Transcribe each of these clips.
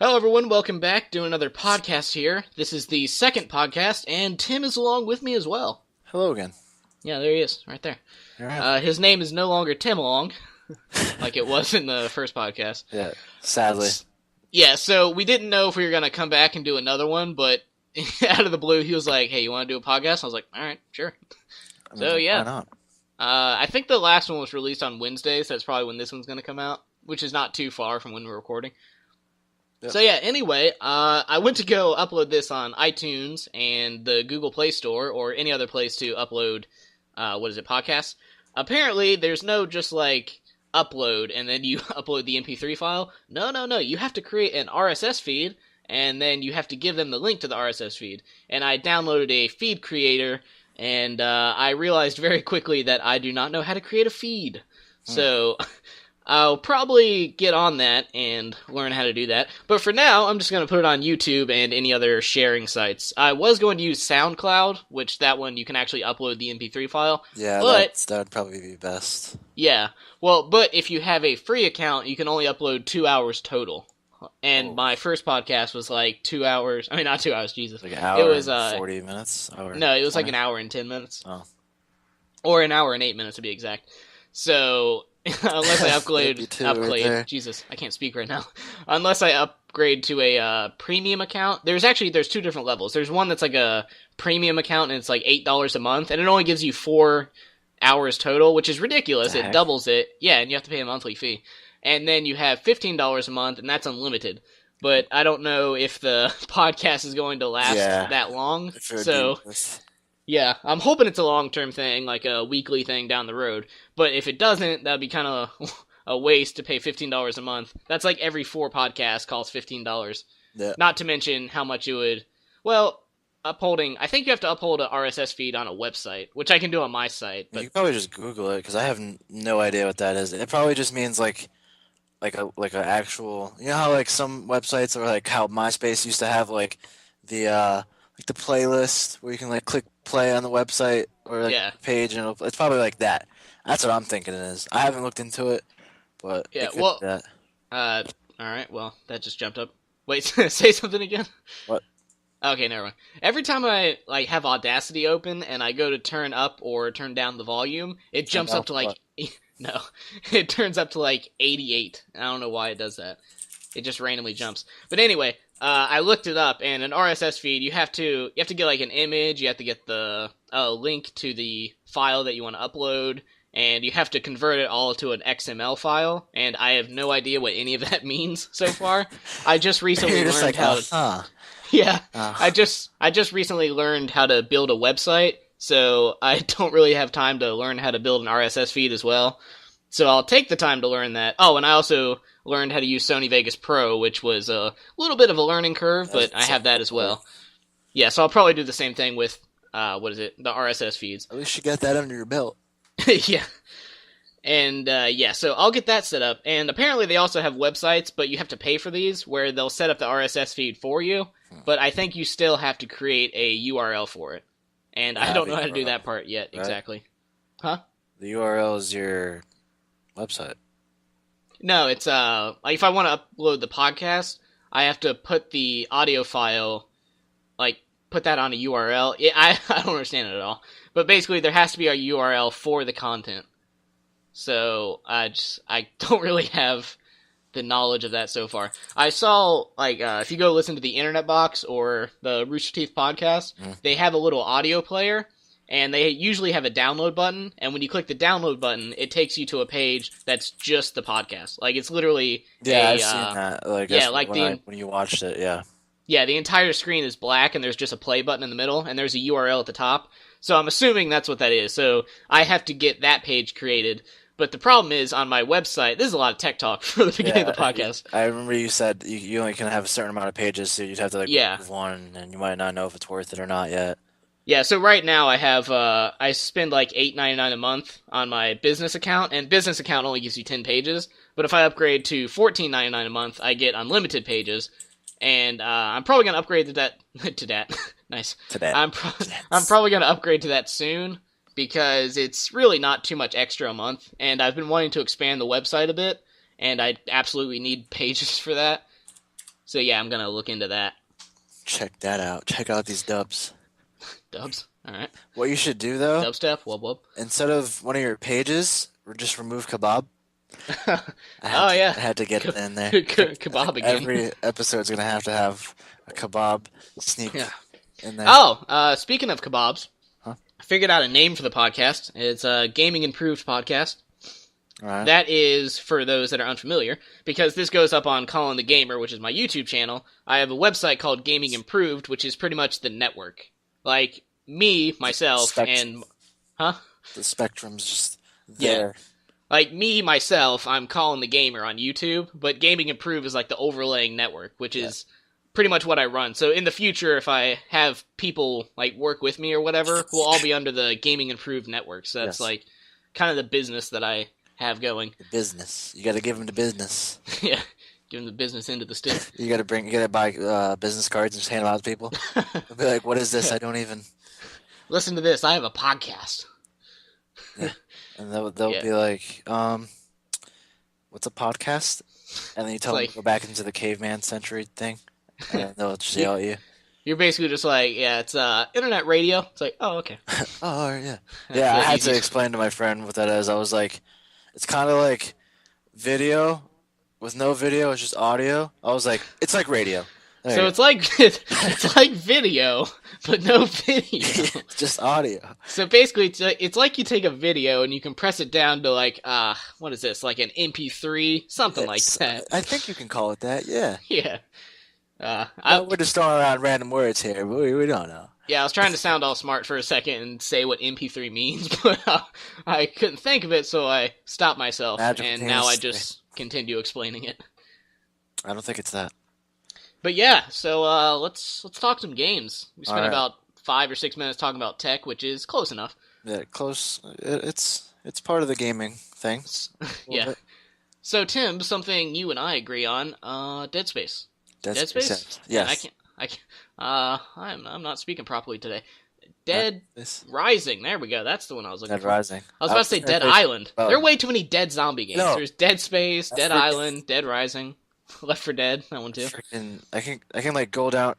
Hello everyone, welcome back. Doing another podcast here. This is the second podcast, and Tim is along with me as well. Hello again. Yeah, there he is, right there. Right. His name is no longer Tim Along, like it was in the first podcast. Yeah, sadly. Yeah, so we didn't know if we were going to come back and do another one, but out of the blue, he was like, hey, you want to do a podcast? I was like, alright, sure. So, yeah. Why not? I think the last one was released on Wednesday, so that's probably when this one's going to come out, which is not too far from when we're recording. Yep. So yeah, anyway, I went to go upload this on iTunes and the Google Play Store or any other place to upload, podcasts. Apparently, there's no just like upload and then you upload the MP3 file. No, you have to create an RSS feed and then you have to give them the link to the RSS feed. And I downloaded a feed creator and I realized very quickly that I do not know how to create a feed. So I'll probably get on that and learn how to do that. But for now, I'm just going to put it on YouTube and any other sharing sites. I was going to use SoundCloud, which that one you can actually upload the MP3 file. Yeah, that would probably be best. Yeah. Well, but if you have a free account, you can only upload 2 hours total. And my first podcast was like 2 hours. I mean, not 2 hours, Jesus. Like an hour it was, and 40 minutes? No, it was 20? Like an hour and 10 minutes. Oh. Or an hour and 8 minutes to be exact. So... unless I upgrade, Jesus, I can't speak right now. Unless I upgrade to a premium account. There's two different levels. There's one that's like a premium account and it's like $8 a month and it only gives you 4 hours total, which is ridiculous. It doubles it. Yeah, and you have to pay a monthly fee. And then you have $15 a month and that's unlimited. But I don't know if the podcast is going to last that long. So yeah, I'm hoping it's a long-term thing, like a weekly thing down the road. But if it doesn't, that'd be kind of a waste to pay $15 a month. That's like every 4 podcasts costs $15. Yeah. Not to mention how much it would... Well, I think you have to uphold an RSS feed on a website, which I can do on my site. But... You can probably just Google it, because I have no idea what that is. It probably just means like an actual... You know how like some websites, or like how MySpace used to have like the playlist where you can like click play on the website or like the page, and it's probably like that. That's what I'm thinking it is. I haven't looked into it, but yeah. Well, all right. Well, that just jumped up. Wait, say something again. What? Okay, never mind. Every time I like have Audacity open and I go to turn up or turn down the volume, it jumps up to like no, it turns up to like 88. I don't know why it does that. It just randomly jumps. But anyway. I looked it up, and an RSS feed, you have to get like an image, you have to get the link to the file that you want to upload, and you have to convert it all to an XML file, and I have no idea what any of that means so far. I just recently learned how to... Yeah, I just recently learned how to build a website, so I don't really have time to learn how to build an RSS feed as well. So I'll take the time to learn that. Oh, and I also learned how to use Sony Vegas Pro, which was a little bit of a learning curve, but I have that as well. Yeah, so I'll probably do the same thing with, the RSS feeds. At least you got that under your belt. Yeah. And, so I'll get that set up. And apparently they also have websites, but you have to pay for these, where they'll set up the RSS feed for you, but I think you still have to create a URL for it. And I don't know how to do that part yet, exactly. Huh? The URL is your... website. No, it's like if I want to upload the podcast, I have to put the audio file, like put that on a URL. I don't understand it at all. But basically, there has to be a URL for the content. So I don't really have the knowledge of that so far. I saw if you go listen to the Internet Box or the Rooster Teeth podcast, they have a little audio player. And they usually have a download button, and when you click the download button, it takes you to a page that's just the podcast. Like, it's literally I've seen that. When you watched it, yeah. Yeah, the entire screen is black, and there's just a play button in the middle, and there's a URL at the top. So I'm assuming that's what that is. So I have to get that page created. But the problem is, on my website, this is a lot of tech talk for the beginning of the podcast. I remember you said you only can have a certain amount of pages, so you'd have to move one, and you might not know if it's worth it or not yet. Yeah, so right now I have, I spend like $8.99 a month on my business account, and business account only gives you 10 pages, but if I upgrade to $14.99 a month, I get unlimited pages, and I'm probably going to upgrade to that, nice. I'm probably going to upgrade to that soon, because it's really not too much extra a month, and I've been wanting to expand the website a bit, and I absolutely need pages for that. So yeah, I'm gonna look into that. Check that out. Check out these dubs. Dubs. All right. What you should do though, Dubstep. Wub wub. instead of one of your pages, just remove kebab. Oh yeah. I had to get Ke- it in there. Kebab again. Every episode's gonna have a kebab Yeah. sneak in there. Oh, speaking of kebabs, Huh? I figured out a name for the podcast. It's a Gaming Improved podcast. All right. That is for those that are unfamiliar, because this goes up on Colin the Gamer, which is my YouTube channel. I have a website called Gaming Improved, which is pretty much the network. Like, me, myself, and... Huh? The spectrum's just there. Yeah. Like, me, myself, I'm Colin the Gamer on YouTube, but Gaming Improved is like the overlaying network, which is pretty much what I run. So in the future, if I have people, like, work with me or whatever, we'll all be under the Gaming Improved network. So that's, like, kind of the business that I have going. The business. You gotta give them the business. Yeah. Give them the business into the stick. You gotta buy business cards and just hand them out to people. They'll be like, what is this? I don't even... Listen to this. I have a podcast. Yeah. And they'll be like, what's a podcast? And then you tell them to go back into the caveman century thing. And they'll just yell at you. You're basically just like, yeah, it's internet radio. It's like, oh, okay. Oh, yeah. Yeah, I had to explain to my friend what that is. I was like, it's kind of like video with no video. It's just audio. I was like, it's like radio. So it's like video, but no video. It's just audio. So basically, it's like you take a video and you compress it down to like, what is this? Like an MP3, something like that. I think you can call it that. Yeah. Yeah. We're just throwing around random words here, but we don't know. Yeah, I was trying to sound all smart for a second and say what MP3 means, but I couldn't think of it, so I stopped myself, and now I just continue explaining it. I don't think it's that. But yeah, so let's talk some games. We spent about 5 or 6 minutes talking about tech, which is close enough. Yeah, close. It's part of the gaming thing. Yeah. Bit. So Tim, something you and I agree on: Dead Space. Dead Space? Yes. I'm not speaking properly today. Dead Rising. There we go. That's the one I was looking for. Dead Rising. I was about to say Dead Island. There are way too many dead zombie games. No. There's Dead Space, Dead Island, Dead Rising, Left 4 Dead. That one too. I can like go down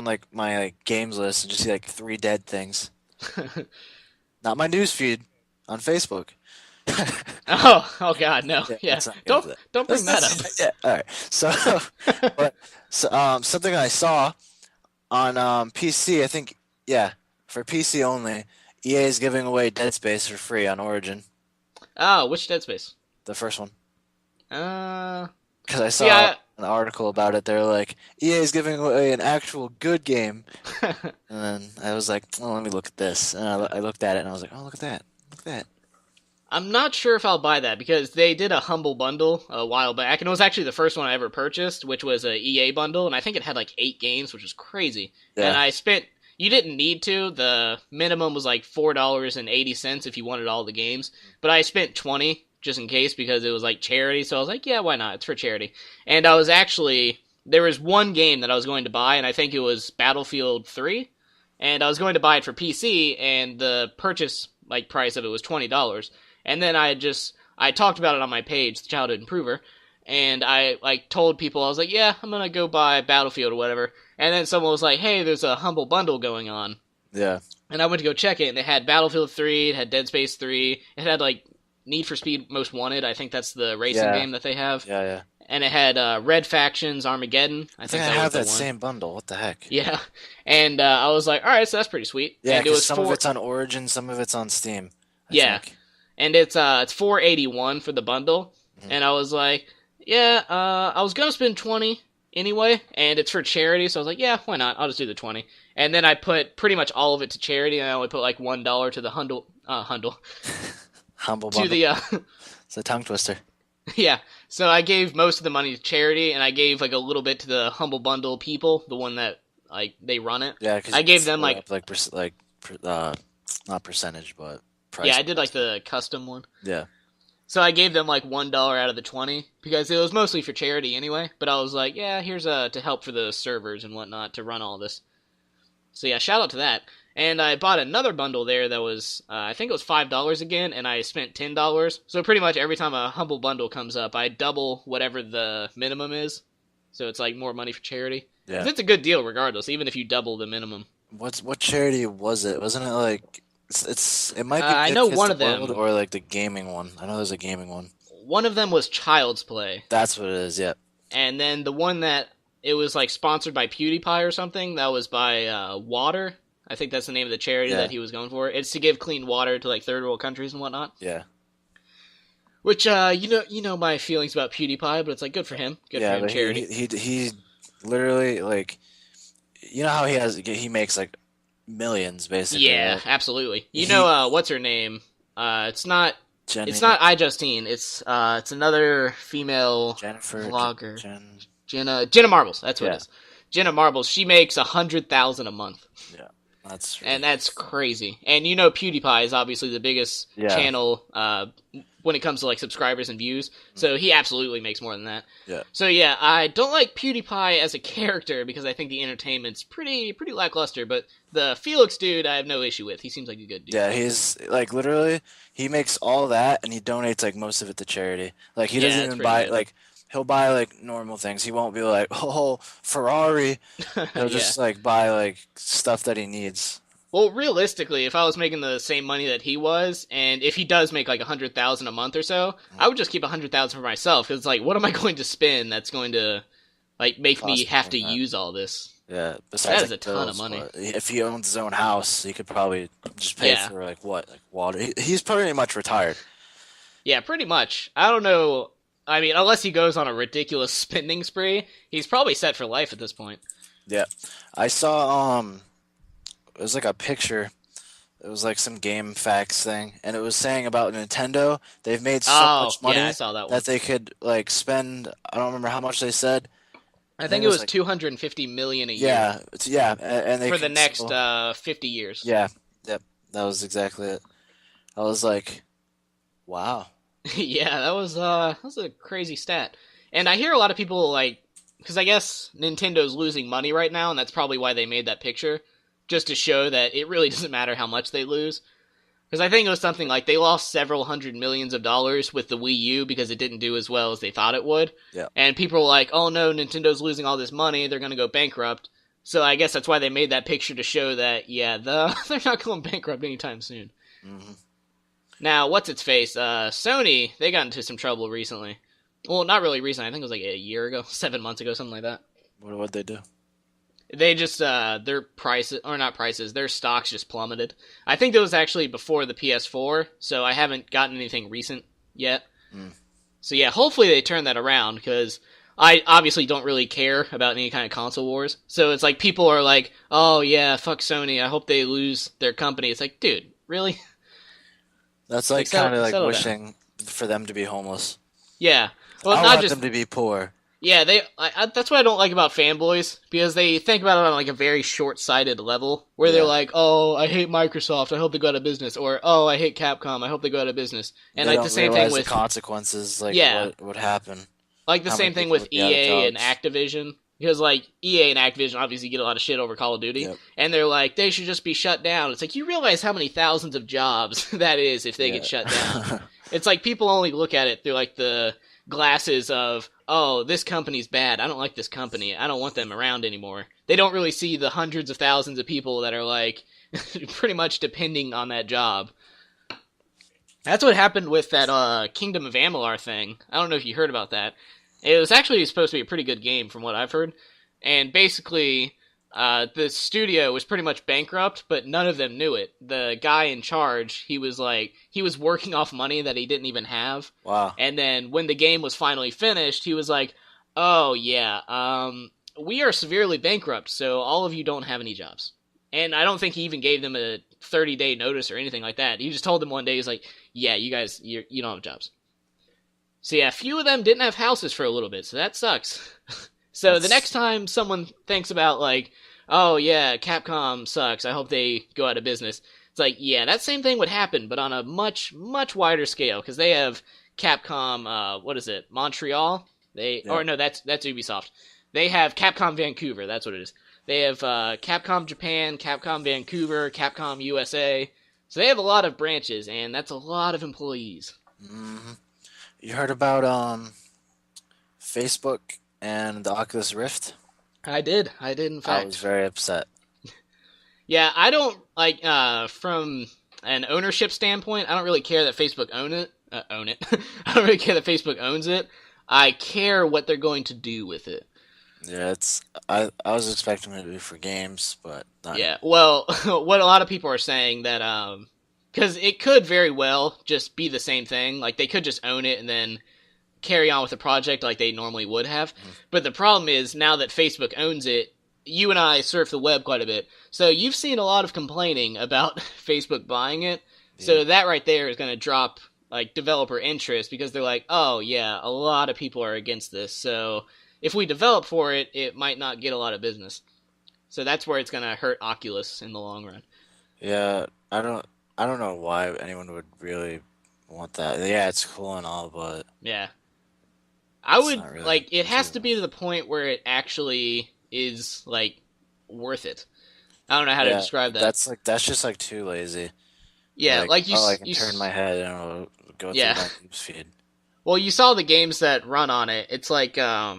like my like games list and just see like 3 dead things. Not my news feed on Facebook. oh God, no. Yeah. Don't bring that up. Yeah. All right. So, something I saw on PC, I think, for PC only, EA is giving away Dead Space for free on Origin. Oh, which Dead Space? The first one. Because I saw an article about it. They're like, EA is giving away an actual good game. And then I was like, oh, let me look at this. And I looked at it and I was like, oh, look at that. Look at that. I'm not sure if I'll buy that because they did a Humble Bundle a while back, and it was actually the first one I ever purchased, which was a EA bundle, and I think it had like 8 games, which was crazy. Yeah. And you didn't need to. The minimum was like $4.80 if you wanted all the games, but I spent $20 just in case because it was like charity, so I was like, yeah, why not? It's for charity. And there was one game that I was going to buy, and I think it was Battlefield 3, and I was going to buy it for PC, and the purchase price of it was $20. And then I talked about it on my page, The Childhood Improver, and I told people, I was like, yeah, I'm gonna go buy Battlefield or whatever. And then someone was like, hey, there's a Humble Bundle going on. Yeah. And I went to go check it, and it had Battlefield 3, it had Dead Space 3, it had Need for Speed Most Wanted, I think that's the racing game that they have. Yeah, yeah. And it had Red Factions, Armageddon. I think I have that same bundle. What the heck? Yeah. And I was like, all right, so that's pretty sweet. Yeah, because some of it's on Origin, some of it's on Steam. I think. And it's $4.81 for the bundle. Mm-hmm. And I was like, yeah, I was going to spend $20 anyway, and it's for charity, so I was like, yeah, why not? I'll just do the $20. And then I put pretty much all of it to charity, and I only put $1 to the Humble Bundle. To the It's a tongue twister. Yeah. So I gave most of the money to charity, and I gave a little bit to the Humble Bundle people, the one that they run it. Yeah, because I gave them not percentage, but price. Yeah, I did the custom one. Yeah. So I gave them $1 out of the 20 because it was mostly for charity anyway. But I was like, yeah, here's to help for the servers and whatnot to run all this. So yeah, shout out to that. And I bought another bundle there that was, I think it was $5 again, and I spent $10. So pretty much every time a Humble Bundle comes up, I double whatever the minimum is. so it's like more money for charity. Yeah. Because it's a good deal regardless, even if you double the minimum. What charity was it? Wasn't it like it might be I Good know Kids one to of World them. or like the gaming one. I know there's a gaming one. One of them was Child's Play, That's what it is. Yeah. and then the one that it was like sponsored by PewDiePie or something. That was by Water. I think that's the name of the charity Yeah. that he was going for. It's to give clean water to like third world countries and whatnot. Yeah. Which you know my feelings about PewDiePie, but it's like good for him. Good for Yeah, him, but charity. he literally like you know how he makes like millions basically, Yeah, right? absolutely. You He know what's her name? It's not it's Jenny not iJustine. It's another female Jennifer vlogger. Jen Jenna Marbles. That's what it yeah is. Jenna Marbles. She makes 100,000 a month. yeah that's And that's ridiculous. crazy. And you know PewDiePie is obviously the biggest Yeah channel when it comes to like subscribers and views. So he absolutely makes more than that. yeah So yeah, I don't like PewDiePie as a character because I think the entertainment's pretty lackluster, but the Felix dude I have no issue with. He seems like a good dude. yeah he's like literally he makes all that and he donates like most of it to charity. Like he Yeah, doesn't that's even pretty buy good. like he'll buy like normal things. He won't be like oh Ferrari. He'll Yeah. just like buy like stuff that he needs. Well, realistically, if I was making the same money that he was, and if he does make like 100,000 a month or so, I would just keep 100,000 for myself. Because it's like, what am I going to spend that's going to like make me Cost have more to than that. use all this? Yeah, That besides is a like ton of bills, money. but if he owns his own house, he could probably just pay Yeah, for like what, like water. He's pretty much retired. yeah, pretty much. I don't know. I mean, unless he goes on a ridiculous spending spree, he's probably set for life at this point. Yeah, I saw it was like a picture. It was like some game facts thing, and it was saying about Nintendo. They've made so Oh, much yeah, I money saw that one. that they could like spend. I don't remember how much they said. I I think think it it was was like 250 million a year yeah, yeah, and they for the could next still 50 years. yeah, yep. That was exactly it. I was like, wow. Yeah, that was a crazy stat. And I hear a lot of people like because I guess Nintendo's losing money right now, and that's probably why they made that picture, just to show that it really doesn't matter how much they lose. Because I think it was something like they lost several hundred millions of dollars with the Wii U because it didn't do as well as they thought it would. Yeah. And people were like, oh no, Nintendo's losing all this money, they're going to go bankrupt. So I guess that's why they made that picture to show that, yeah, they're not going bankrupt anytime soon. hmm Now, what's its face? Sony, they got into some trouble recently. Well, not really recently. I think it was like a year ago, 7 months ago, something like that. What'd they do? They just their prices or not prices, their stocks just plummeted. I think that was actually before the PS4, so I haven't gotten anything recent yet. Mm. So yeah, hopefully they turn that around because I obviously don't really care about any kind of console wars. So it's like people are like, "Oh yeah, fuck Sony. I hope they lose their company." It's like, dude, really? That's Like like kind of like settle down. wishing for them to be homeless. Yeah. Well, I not want just them to be poor. yeah, that's what I don't like about fanboys because they think about it on like a very short-sighted level where they're Yeah. like, "Oh, I hate Microsoft. I hope they go out of business," or "Oh, I hate Capcom. I hope they go out of business." And They like the don't same thing realize the with consequences, like yeah, what would happen, like the how many same thing people with would be out of EA and jobs. Activision because like EA and Activision obviously get a lot of shit over Call of Duty, Yep. and they're like they should just be shut down. It's like you realize how many thousands of jobs that is if they get shut down. Yeah. It's like people only look at it through like the glasses of, oh, this company's bad. I don't like this company. I don't want them around anymore. They don't really see the hundreds of thousands of people that are like pretty much depending on that job. That's what happened with that Kingdom of Amalur thing. I don't know if you heard about that. It was actually supposed to be a pretty good game from what I've heard. And basically, the studio was pretty much bankrupt, but none of them knew it. The guy in charge, he was working off money that he didn't even have. Wow. And then when the game was finally finished, he was like, "Oh yeah, we are severely bankrupt, so all of you don't have any jobs." And I don't think he even gave them a 30-day notice or anything like that. He just told them one day, he's like, "Yeah, you guys, you don't have jobs." So yeah, a few of them didn't have houses for a little bit, so that sucks. So the next That's time someone thinks about like, "Oh yeah, Capcom sucks. I hope they go out of business." It's like, yeah, that same thing would happen, but on a much wider scale because they have Capcom. What is it? Montreal. They yeah. or no, that's Ubisoft. They have Capcom Vancouver. That's what it is. They have Capcom Japan, Capcom Vancouver, Capcom USA. So they have a lot of branches, and that's a lot of employees. hmm You heard about Facebook? and the Oculus Rift. I did. I did, in I was fact. very upset. Yeah, I don't like from an ownership standpoint. I don't really care that Facebook own it. Own it. I don't really care that Facebook owns it. I care what they're going to do with it. Yeah, I was expecting it to be for games, but not. Yeah. Well, what a lot of people are saying that because it could very well just be the same thing. Like they could just own it and then carry on with the project like they normally would have. But the problem is now that Facebook owns it, you and I surf the web quite a bit. So you've seen a lot of complaining about Facebook buying it. Yeah. So that right there is going to drop like developer interest because they're like, "Oh, yeah, a lot of people are against this. So if we develop for it, it might not get a lot of business." So that's where it's going to hurt Oculus in the long run. Yeah, I don't know why anyone would really want that. Yeah, it's cool and all, but Yeah. I it's would not really like it has too. to be to the point where it actually is like worth it. I don't know how to Yeah, describe that. that's just like too lazy. Yeah, Like, like oh, I can turn my head and it'll go through yeah. my news feed. Well, you saw the games that run on it. It's like I All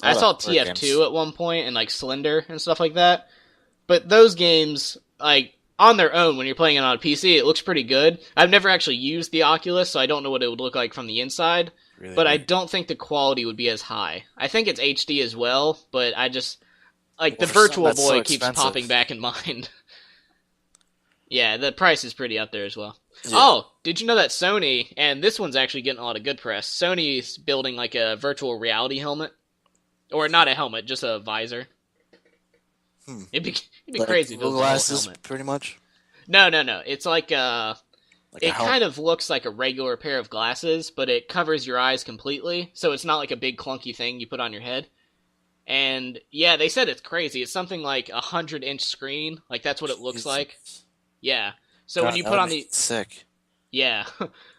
the saw horror games. TF2 at one point and like Slender and stuff like that. But those games like on their own when you're playing it on a PC, it looks pretty good. I've never actually used the Oculus, so I don't know what it would look like from the inside, Really but I weird. don't think the quality would be as high. I think it's HD as well, but I just like Well, the for something Virtual that's so Boy keeps popping expensive. back in mind. Yeah, the price is pretty up there as well. Yeah. Oh, did you know that Sony, and this one's actually getting a lot of good press, Sony's building like a virtual reality helmet? Or not a helmet, just a visor. Hmm. It'd be Like crazy if it Google was a whole Glasses, helmet. pretty much. No, no, no. It's like Like a it helmet. kind of looks like a regular pair of glasses, but it covers your eyes completely, so it's not like a big clunky thing you put on your head. And yeah, they said it's crazy. It's something like 100-inch screen, like that's what it looks like. Jesus. Yeah. So when God, you that put would on make the me sick. yeah,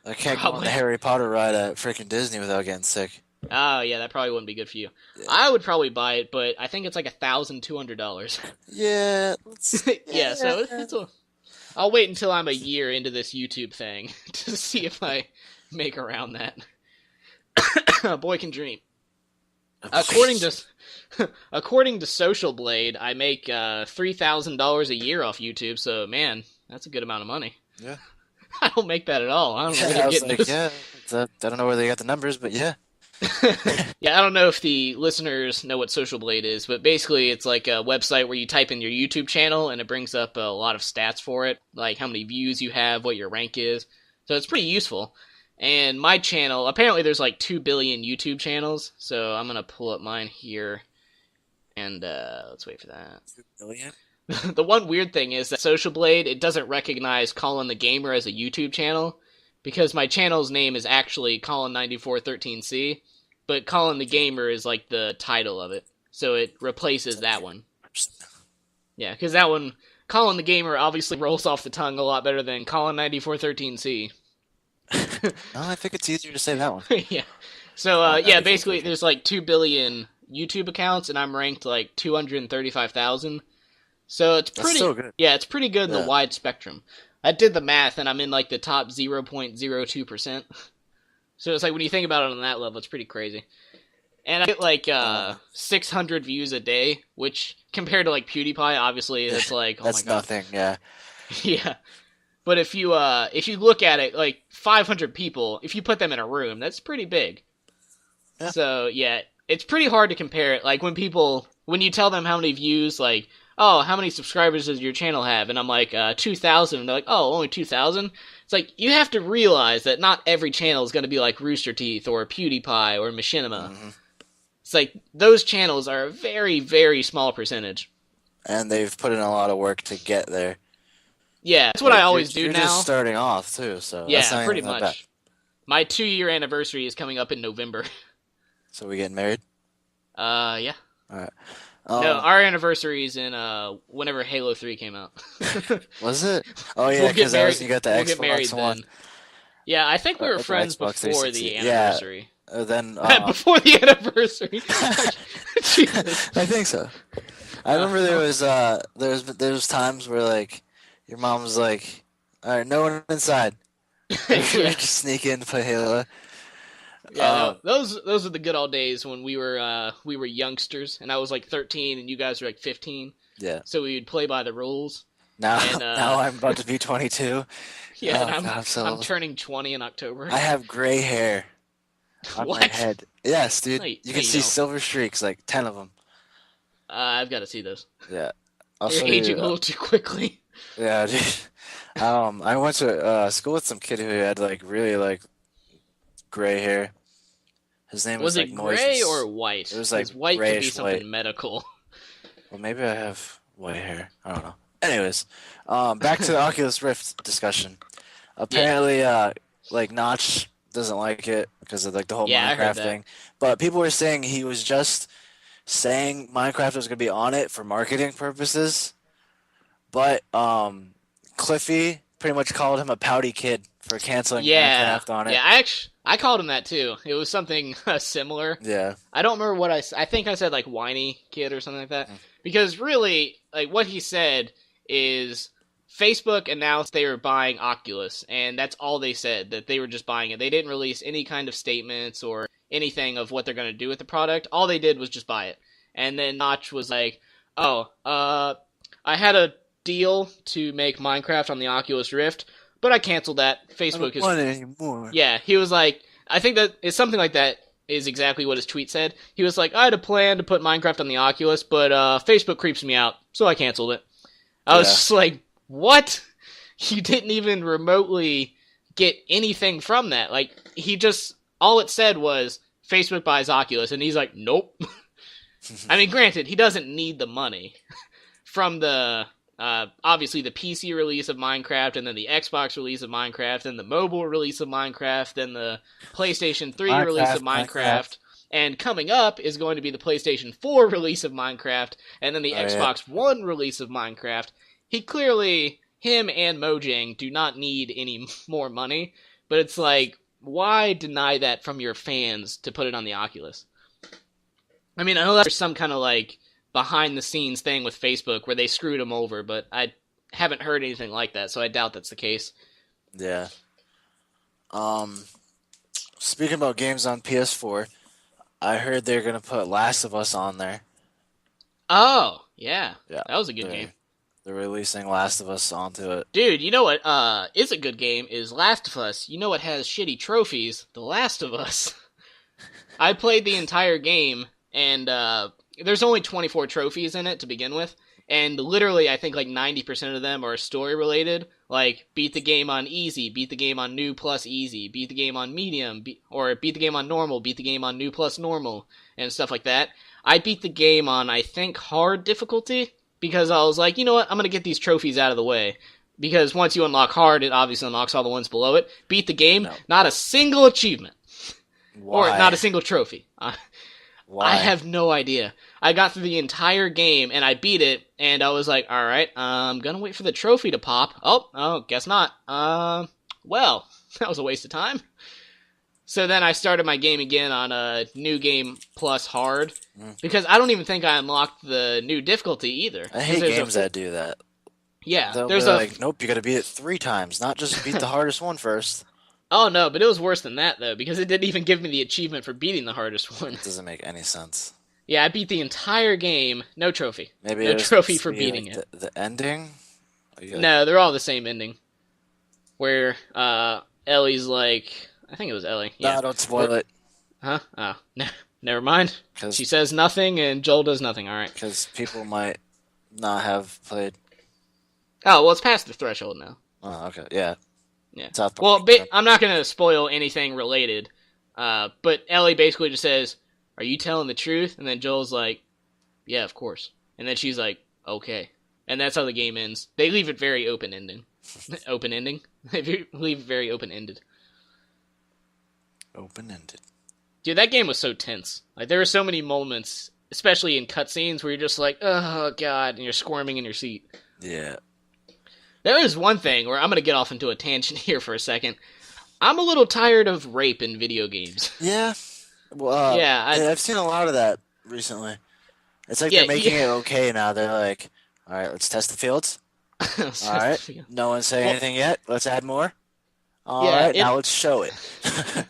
I can't go on the probably. Harry Potter ride at freaking Disney without getting sick. Oh yeah, that probably wouldn't be good for you. Yeah. I would probably buy it, but I think it's like $1,200. Yeah. Yeah, so Yeah. I'll wait until I'm a year into this YouTube thing to see if I make around that. A boy can dream. According to according to Social Blade, I make $3,000 a year off YouTube. So man, that's a good amount of money. Yeah. I don't make that at all. I don't know where Yeah, they're I was getting like, this. yeah. I don't know where they got the numbers, but yeah. Yeah, I don't know if the listeners know what Social Blade is, but basically it's like a website where you type in your YouTube channel and it brings up a lot of stats for it, like how many views you have, what your rank is. So it's pretty useful. And my channel, apparently there's like 2 billion YouTube channels, so I'm going to pull up mine here and let's wait for that. 2 billion? The one weird thing is that Social Blade, it doesn't recognize Colin the Gamer as a YouTube channel because my channel's name is actually Colin9413C, but Colin the Gamer is like the title of it. So it replaces that one. Yeah, because that one, Colin the Gamer obviously rolls off the tongue a lot better than Colin9413C. No, I think it's easier to say that one. Yeah. So Colin yeah, 94, basically 13. there's like 2 billion YouTube accounts and I'm ranked like 235,000. So it's That's pretty, still good. yeah, it's pretty good in the Yeah. wide spectrum. I did the math, and I'm in like the top 0.02%. So it's like when you think about it on that level, it's pretty crazy. And I get like Uh, 600 views a day, which compared to like PewDiePie, obviously it's like, oh my that's god, nothing. Yeah. yeah. But if you look at it, like 500 people, if you put them in a room, that's pretty big. Yeah. So yeah, it's pretty hard to compare it. Like when you tell them how many views, like, oh, how many subscribers does your channel have? And I'm like, 2,000. And they're like, oh, only 2,000? It's like, you have to realize that not every channel is going to be like Rooster Teeth or PewDiePie or Machinima. Hmm. It's like, those channels are a very, very small percentage. And they've put in a lot of work to get there. Yeah, that's what I Like always do you're just now. starting off too, so that's Yeah, not pretty even that bad. much. My 2-year anniversary is coming up in November. So we getting married? Yeah. All right. No, Um, our anniversary is in whenever Halo 3 came out. was it? Oh yeah, We'll get because that was married. when you got the We'll get married Xbox One then. Yeah, I think we or were the friends Xbox before 360. the Yeah. anniversary. Then Before the anniversary. Jesus. I think so. I remember there was times where like your mom was like, "All right, no one inside." We would Yeah. just sneak in to play Halo. Yeah, those are the good old days when we were youngsters, and I was like 13, and you guys were like 15. Yeah. So we would play by the rules. Now, And now I'm about to be 22. yeah, and Oh God, I'm so I'm old. turning 20 in October. I have gray hair on my What? head. Yes, dude. No, You no, can you see don't. silver streaks, like 10 of them. I've got to see those. Yeah. I'll You're show aging a you. little too quickly. Yeah, dude. I went to school with some kid who had like really like gray hair. His name Was was like it gray or Moises. white? It was like Because white could be grayish white. something medical. Well, maybe I have white hair. I don't know. Anyways, back to the Oculus Rift discussion. Yeah, Apparently, like Notch doesn't like it because of like the whole yeah, I heard Minecraft that. thing. But people were saying he was just saying Minecraft was going to be on it for marketing purposes. But Cliffy pretty much called him a pouty kid for canceling Yeah, Minecraft on it. yeah. I called him that too. It was something similar. Yeah. I don't remember what I think I said like whiny kid or something like that. Because really, like what he said is Facebook announced they were buying Oculus, and that's all they said, that they were just buying it. They didn't release any kind of statements or anything of what they're going to do with the product. All they did was just buy it. And then Notch was like, "Oh, I had a deal to make Minecraft on the Oculus Rift, but I canceled that. I Facebook don't is." want it anymore. Yeah, he was like, I think that it's something like that is exactly what his tweet said. He was like, I had a plan to put Minecraft on the Oculus, but Facebook creeps me out, so I canceled it. I was Yeah. just like, what? You didn't even remotely get anything from that. Like, he just, all it said was, Facebook buys Oculus, and he's like, nope. I mean, granted, he doesn't need the money from the obviously the PC release of Minecraft, and then the Xbox release of Minecraft, and the mobile release of Minecraft, and the PlayStation 3 release of Minecraft. Minecraft. And coming up is going to be the PlayStation 4 release of Minecraft, and then the Oh, yeah. Xbox One release of Minecraft. He clearly, him and Mojang, do not need any more money, but it's like, why deny that from your fans to put it on the Oculus? I mean, I know there's some kind of like behind the scenes thing with Facebook where they screwed him over, but I haven't heard anything like that, so I doubt that's the case. Yeah. Um, Speaking about games on PS4, I heard they're gonna put Last of Us on there. Oh, yeah. Yeah. That was a good They're, game. they're releasing Last of Us onto it. Dude, you know what is a good game is Last of Us. You know what has shitty trophies? The Last of Us. I played the entire game, and there's only 24 trophies in it to begin with, and literally I think like 90% of them are story related, like beat the game on easy, beat the game on new plus easy, beat the game on medium, or beat the game on normal, beat the game on new plus normal, and stuff like that. I beat the game on, I think, hard difficulty, because I was like, you know what, I'm going to get these trophies out of the way. Because once you unlock hard, it obviously unlocks all the ones below it. Beat the game, No. not a single achievement. Why? Or not a single trophy. Why? I have no idea. I got through the entire game and I beat it, and I was like, all right, I'm gonna wait for the trophy to pop. Oh, guess not. Well, that was a waste of time. So then I started my game again on a new game plus hard, because I don't even think I unlocked the new difficulty either. I hate games that do that. Yeah, They'll there's be a like, nope, you gotta beat it 3 times, not just beat the hardest one first. Oh no, but it was worse than that though, because it didn't even give me the achievement for beating the hardest one. It doesn't make any sense. Yeah, I beat the entire game, no trophy. Maybe No it was trophy supposed for to be, beating like, it. The ending. No, they're all the same ending. Where Ellie's like, I think it was Ellie. Yeah. No, don't spoil it. Huh? Oh, no, never mind. Cause, She says nothing and Joel does nothing. All right. Because people might not have played. Oh well, it's past the threshold now. Oh, okay, yeah. Yeah. South Park. Well, I'm not gonna spoil anything related. But Ellie basically just says, "Are you telling the truth?" And then Joel's like, "Yeah, of course." And then she's like, "Okay." And that's how the game ends. They leave it very open ending. Open ending. They leave it very open ended. Open ended. Dude, that game was so tense. Like there were so many moments, especially in cutscenes, where you're just like, "Oh god," and you're squirming in your seat. Yeah. There is one thing where I'm gonna get off into a tangent here for a second. I'm a little tired of rape in video games. Yeah. Well, Yeah, I've seen a lot of that recently. It's like Yeah, they're making yeah. it okay now. They're like, all right, let's test the fields. All right, no one's saying Well- anything yet. Let's add more. All Yeah, right, now let's show it.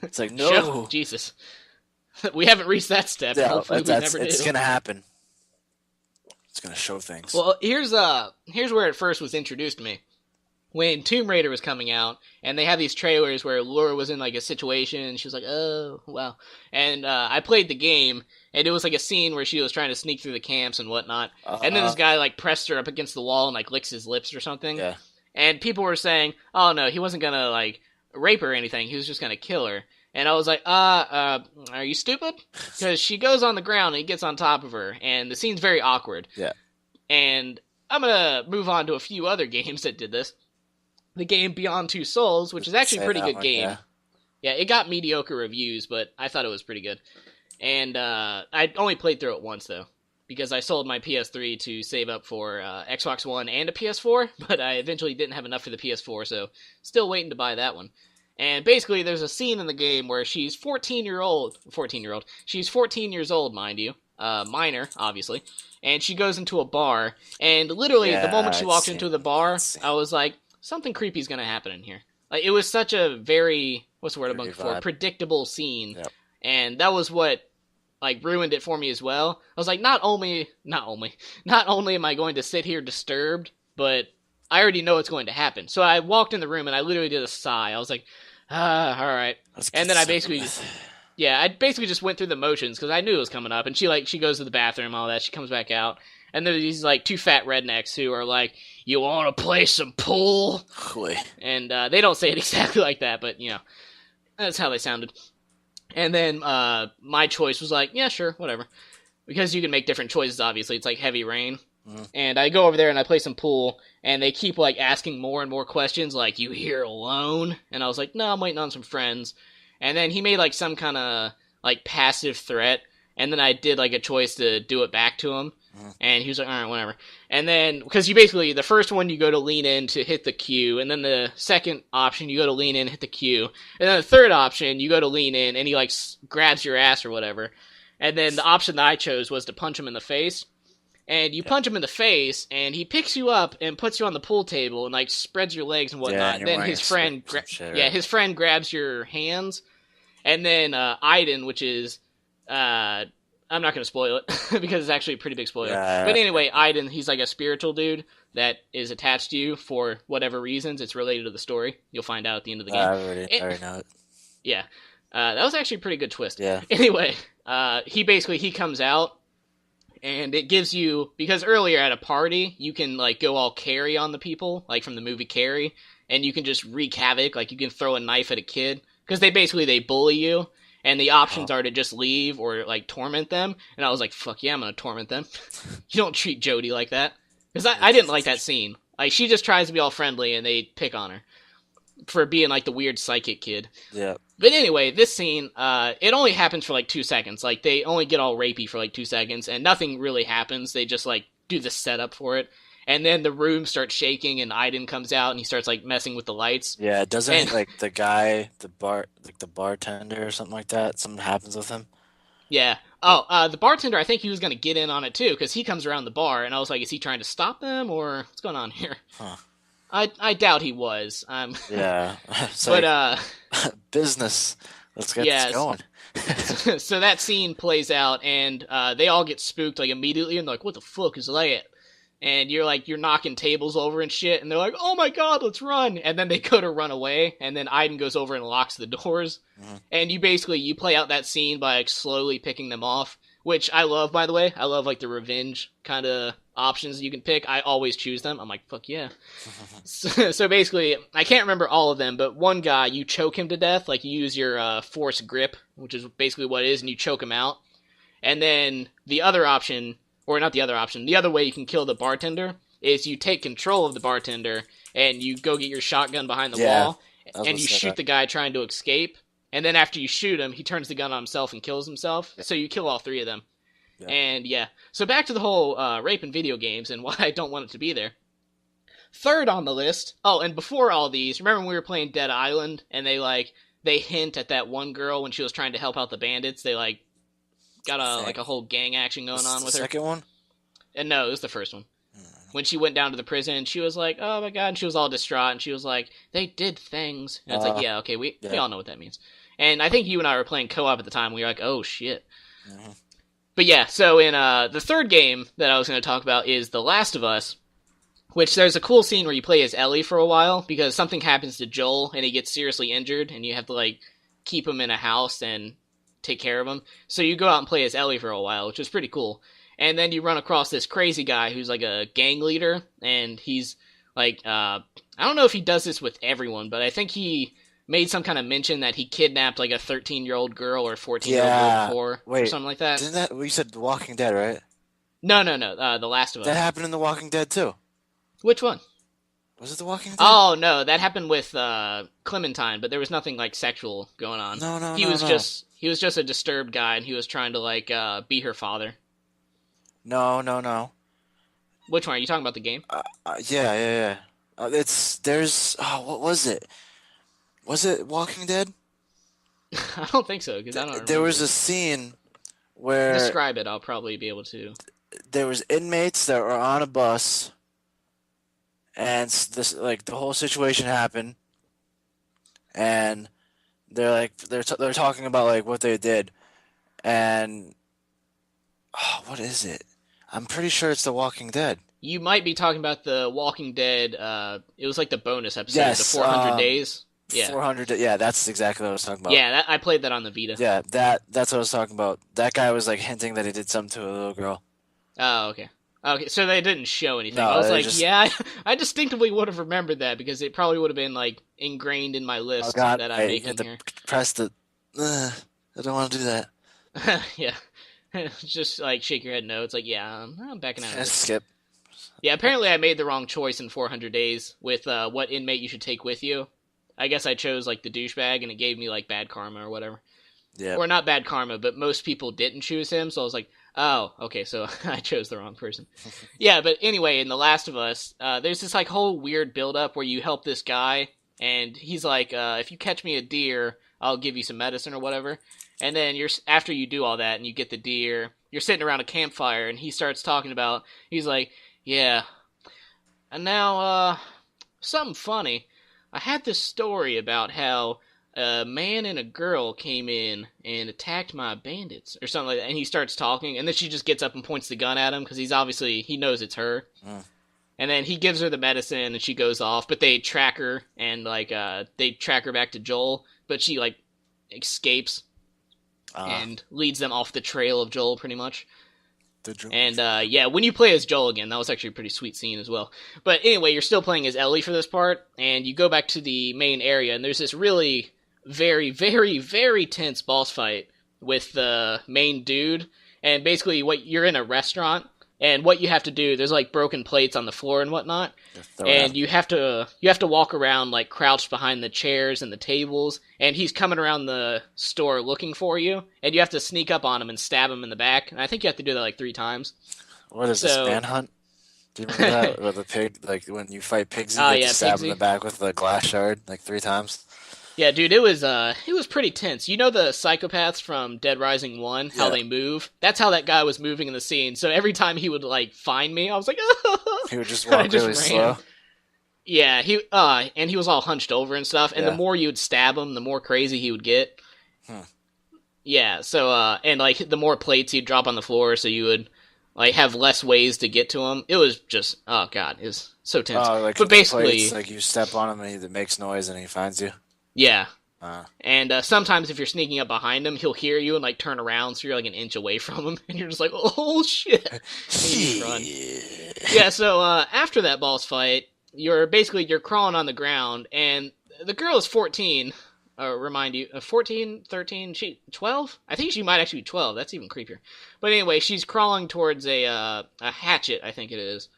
It's like, show no. Jesus. We haven't reached that step, and Yeah, hopefully we never it's do. gonna happen. It's gonna show things. Well, here's where it first was introduced to me. When Tomb Raider was coming out, and they had these trailers where Laura was in like a situation, and she was like, "Oh, wow." And I played the game, and it was like a scene where she was trying to sneak through the camps and whatnot, and then this guy like pressed her up against the wall and like licks his lips or something. Yeah. And people were saying, "Oh no, he wasn't gonna like rape her or anything. He was just gonna kill her." And I was like, are you stupid? Because she goes on the ground and he gets on top of her, and the scene's very awkward. Yeah. And I'm gonna move on to a few other games that did this. The game Beyond Two Souls, which is actually a pretty good game. Yeah, it got mediocre reviews, but I thought it was pretty good. And I only played through it once, though, because I sold my PS3 to save up for Xbox One and a PS4, but I eventually didn't have enough for the PS4, so still waiting to buy that one. And basically, there's a scene in the game where she's 14 years old, mind you, minor, obviously, and she goes into a bar, and literally, the moment she walked into the bar, I was like, something creepy is going to happen in here. Like, it was such a very, what's the word I'm looking for, predictable scene, and that was what, like, ruined it for me as well. I was like, not only am I going to sit here disturbed, but I already know what's going to happen. So I walked in the room, and I literally did a sigh. I was like, alright. And then I basically just went through the motions, because I knew it was coming up, and she goes to the bathroom, all that, she comes back out, and there's these, like, two fat rednecks who are like, you want to play some pool? And they don't say it exactly like that, but, you know, that's how they sounded. And then my choice was like, yeah, sure, whatever. Because you can make different choices, obviously. It's like Heavy Rain. And I go over there and I play some pool, and they keep, like, asking more and more questions, like, you here alone? And I was like, no, I'm waiting on some friends. And then he made, like, some kind of, like, passive threat, and then I did, like, a choice to do it back to him. And he was like, alright, whatever. And then, because the first one you go to lean in to hit the Q, and then the second option you go to lean in and hit the Q, and then the third option you go to lean in, and he, like, grabs your ass or whatever. And then the option that I chose was to punch him in the face. And you punch him in the face, and he picks you up and puts you on the pool table and, like, spreads your legs and whatnot. And then his friend, his friend grabs your hands. And then Aiden, which is, I'm not going to spoil it because it's actually a pretty big spoiler. But anyway, Aiden, he's like a spiritual dude that is attached to you for whatever reasons. It's related to the story. You'll find out at the end of the game. I already know it. Yeah. That was actually a pretty good twist. Yeah. Anyway, he comes out. And it gives you, because earlier at a party, you can, like, go all Carrie on the people, like from the movie Carrie, and you can just wreak havoc, like, you can throw a knife at a kid, because they bully you, and the options are to just leave or, like, torment them, and I was like, fuck yeah, I'm gonna torment them. You don't treat Jodie like that. Because I didn't like that scene. Like, she just tries to be all friendly, and they pick on her for being, like, the weird psychic kid. Yeah. But anyway, this scene, it only happens for, like, 2 seconds. Like, they only get all rapey for, like, 2 seconds, and nothing really happens. They just, like, do the setup for it. And then the room starts shaking, and Aiden comes out, and he starts, like, messing with the lights. Yeah, like, the guy, the bartender or something like that, something happens with him? Yeah. Oh, the bartender, I think he was going to get in on it, too, because he comes around the bar, and I was like, is he trying to stop them, or what's going on here? Huh. I doubt he was. Yeah. But, business. Let's get this going. So that scene plays out, and they all get spooked, like, immediately, and they're like, what the fuck is that? And you're knocking tables over and shit, and they're like, oh my god, let's run! And then they go to run away, and then Aiden goes over and locks the doors. And you play out that scene by, like, slowly picking them off, which I love, by the way. I love, like, the revenge kind of options you can pick. I always choose them. I'm like, fuck yeah. So basically, I can't remember all of them, but one guy, you choke him to death. Like, you use your force grip, which is basically what it is, and you choke him out. And then the other option, or not the other option, the other way you can kill the bartender is you take control of the bartender, and you go get your shotgun behind the wall, and you shoot the guy trying to escape. And then after you shoot him, he turns the gun on himself and kills himself. So you kill all three of them. Yeah. And yeah, so back to the whole rape in video games and why I don't want it to be there. Third on the list, and before all these, remember when we were playing Dead Island, and they hint at that one girl when she was trying to help out the bandits, they, like, got a whole gang action going on with her? The second one? And no, it was the first one. when she went down to the prison, she was like, "Oh my god," and she was all distraught, and she was like, "They did things," and it's like, yeah, okay, we Yeah. all know what that means. And I think you and I were playing co-op at the time. We were like, "Oh shit." Mhm. But yeah, so in the third game that I was going to talk about is The Last of Us, which there's a cool scene where you play as Ellie for a while because something happens to Joel and he gets seriously injured, and you have to like keep him in a house and take care of him. So you go out and play as Ellie for a while, which is pretty cool. And then you run across this crazy guy who's like a gang leader, and he's like, I don't know if he does this with everyone, but I think he made some kind of mention that he kidnapped like a 13-year-old girl or 14-year-old girl Yeah. before, or Wait, something like that. didn't that? Well, you said The Walking Dead, right? No, no, no, The Last of That Us. happened in The Walking Dead too. Which one? Was it The Walking Dead? Oh no, that happened with Clementine, but there was nothing like sexual going on. No, no, He no, was no. just a disturbed guy, and he was trying to like be her father. No, no, no. Which one are you talking about? The game? Yeah, yeah, yeah. There's what was it? Was it Walking Dead? I don't think so because I don't There was remember. a scene where Describe it. I'll probably be able to. there was inmates that were on a bus, and this like the whole situation happened, and they're talking about like what they did, and what is it? I'm pretty sure it's The Walking Dead. You might be talking about the Walking Dead. It was like the bonus episode, the Yes, 400 days. Yeah, 400. Yeah, that's exactly what I was talking about. yeah. I played that on the Vita. Yeah, that's what I was talking about. That guy was like hinting that he did something to a little girl. Oh, okay. Okay, so they didn't show anything. No, I was they like, just. yeah, I distinctly would have remembered that because it probably would have been like ingrained in my Oh list God, that I'm wait, you have making to here. press the. I don't want to do that. Yeah. Just like shake your head no. It's like, yeah, I'm backing out of this. Skip. Yeah, apparently I made the wrong choice in 400 days with what inmate you should take with you. I guess I chose like the douchebag and it gave me like bad karma or whatever. Yeah. Or not bad karma, but most people didn't choose him, so I was like, oh, okay, so I chose the wrong person. Yeah, but anyway, in The Last of Us, there's this like whole weird build-up where you help this guy, and he's like, if you catch me a deer, I'll give you some medicine or whatever. And then after you do all that and you get the deer, you're sitting around a campfire, and he starts talking about, he's like, yeah, and now, something funny. I had this story about how a man and a girl came in and attacked my bandits or something like that, and he starts talking, and then she just gets up and points the gun at him because he knows it's her. Mm. And then he gives her the medicine and she goes off, but they track her and like they track her back to Joel, but she like escapes and leads them off the trail of Joel pretty much. And yeah, when you play as Joel again, that was actually a pretty sweet scene as well. But anyway, you're still playing as Ellie for this part, and you go back to the main area, and there's this really very, very, very tense boss fight with the main dude. And basically, you're in a restaurant, and what you have to do, there's like broken plates on the floor and whatnot, and you have to walk around like crouched behind the chairs and the tables, and he's coming around the store looking for you, and you have to sneak up on him and stab him in the back, and I think you have to do that like 3 times. What is this, Manhunt? Do you remember that? Or the pig, like when you fight Pigsy, you have to stab him in the back with the glass shard like 3 times? Yeah, dude, it was pretty tense. You know the psychopaths from Dead Rising 1, how they move? That's how that guy was moving in the scene. So every time he would like find me, I was like, he would just walk really slow. Yeah, and he was all hunched over and stuff, and the more you would stab him, the more crazy he would get. Yeah, so and like the more plates he'd drop on the floor, so you would like have less ways to get to him. It was just, oh god, it was so tense. But basically, plates, like you step on him and he makes noise and he finds you. Yeah. And sometimes if you're sneaking up behind him, he'll hear you and like turn around, so you're like an inch away from him, and you're just like, oh shit. And you run. Yeah, so after that boss fight, you're crawling on the ground, and the girl is 14. Remind you, 14, 13, 12? I think she might actually be 12. That's even creepier. But anyway, she's crawling towards a hatchet, I think it is.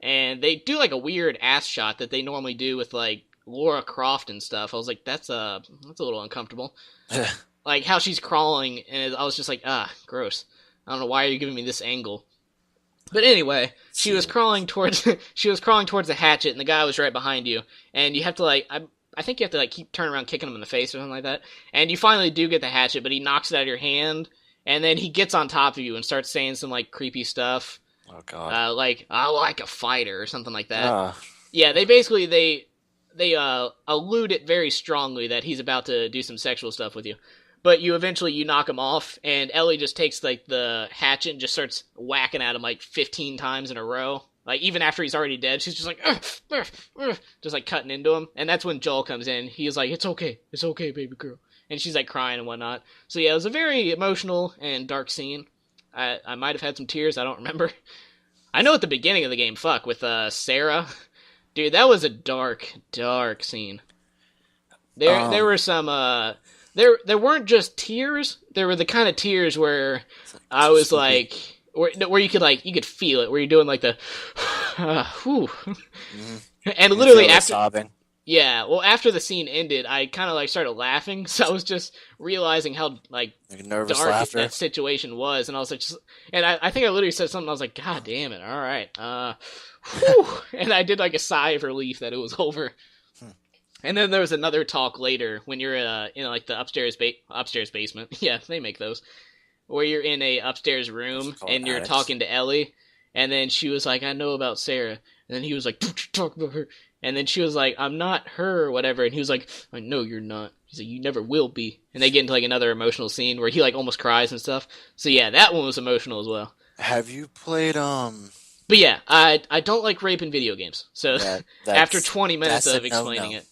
And they do like a weird ass shot that they normally do with like Lara Croft and stuff. I was like, that's a little uncomfortable. Like how she's crawling, and I was just like, gross. I don't know, why are you giving me this angle? But anyway, she was crawling towards the hatchet, and the guy was right behind you, and you have to like, I think you have to like keep turning around, kicking him in the face or something like that, and you finally do get the hatchet, but he knocks it out of your hand, and then he gets on top of you and starts saying some like creepy stuff. Oh God. Like I like a fighter or something like that. Ah. Yeah, they allude it very strongly that he's about to do some sexual stuff with you. But you knock him off, and Ellie just takes like the hatchet and just starts whacking at him like 15 times in a row. Like even after he's already dead, she's just like, just like cutting into him. And that's when Joel comes in. He's like, it's okay, baby girl. And she's like crying and whatnot. So yeah, it was a very emotional and dark scene. I might have had some tears. I don't remember. I know at the beginning of the game, with Sarah, dude, that was a dark, dark scene. There were some there weren't just tears. There were the kind of tears where I was like, where you could feel it, where you're doing like the, whew. Mm-hmm. And literally after sobbing. Yeah, well, after the scene ended, I kind of like started laughing, so I was just realizing how like nervous dark laughter. that situation was, and I was like, and I think I literally said something. I was like, God damn it! All right, whew. And I did like a sigh of relief that it was over. And then there was another talk later when you're in like the upstairs basement. Yeah, they make those where you're in a upstairs room and you're talking to Ellie, and then she was like, I know about Sarah, and then he was like, don't you talk about her. And then she was like, I'm not her or whatever. And he was like, I know you're not. He's like, you never will be. And they get into like another emotional scene where he like almost cries and stuff. So yeah, that one was emotional as well. Have you played But yeah, I don't like rape in video games. So after 20 minutes of explaining it.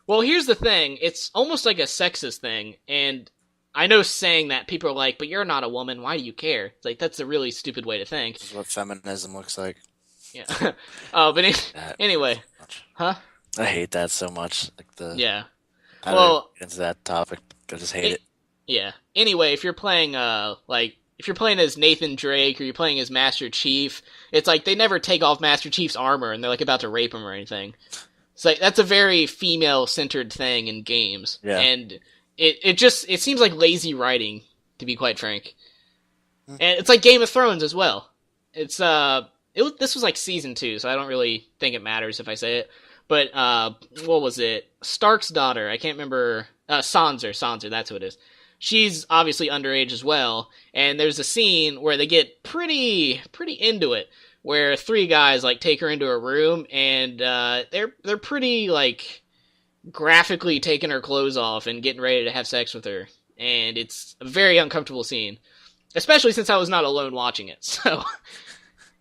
Well, here's the thing. It's almost like a sexist thing. And I know saying that people are like, but you're not a woman. Why do you care? It's like, that's a really stupid way to think. This is what feminism looks like. Yeah. But anyway. Huh? I hate that so much. Yeah. I don't get into that topic. I just hate it. Yeah. Anyway, if you're playing if you're playing as Nathan Drake or you're playing as Master Chief, it's like they never take off Master Chief's armor and they're like about to rape him or anything. It's like that's a very female-centered thing in games. Yeah. And it seems like lazy writing, to be quite frank. And it's like Game of Thrones as well. It's this was like season 2, so I don't really think it matters if I say it. But what was it? Stark's daughter. I can't remember. Sansa. That's who it is. She's obviously underage as well. And there's a scene where they get pretty into it, where 3 guys like take her into a room, and they're pretty like graphically taking her clothes off and getting ready to have sex with her. And it's a very uncomfortable scene, especially since I was not alone watching it. So.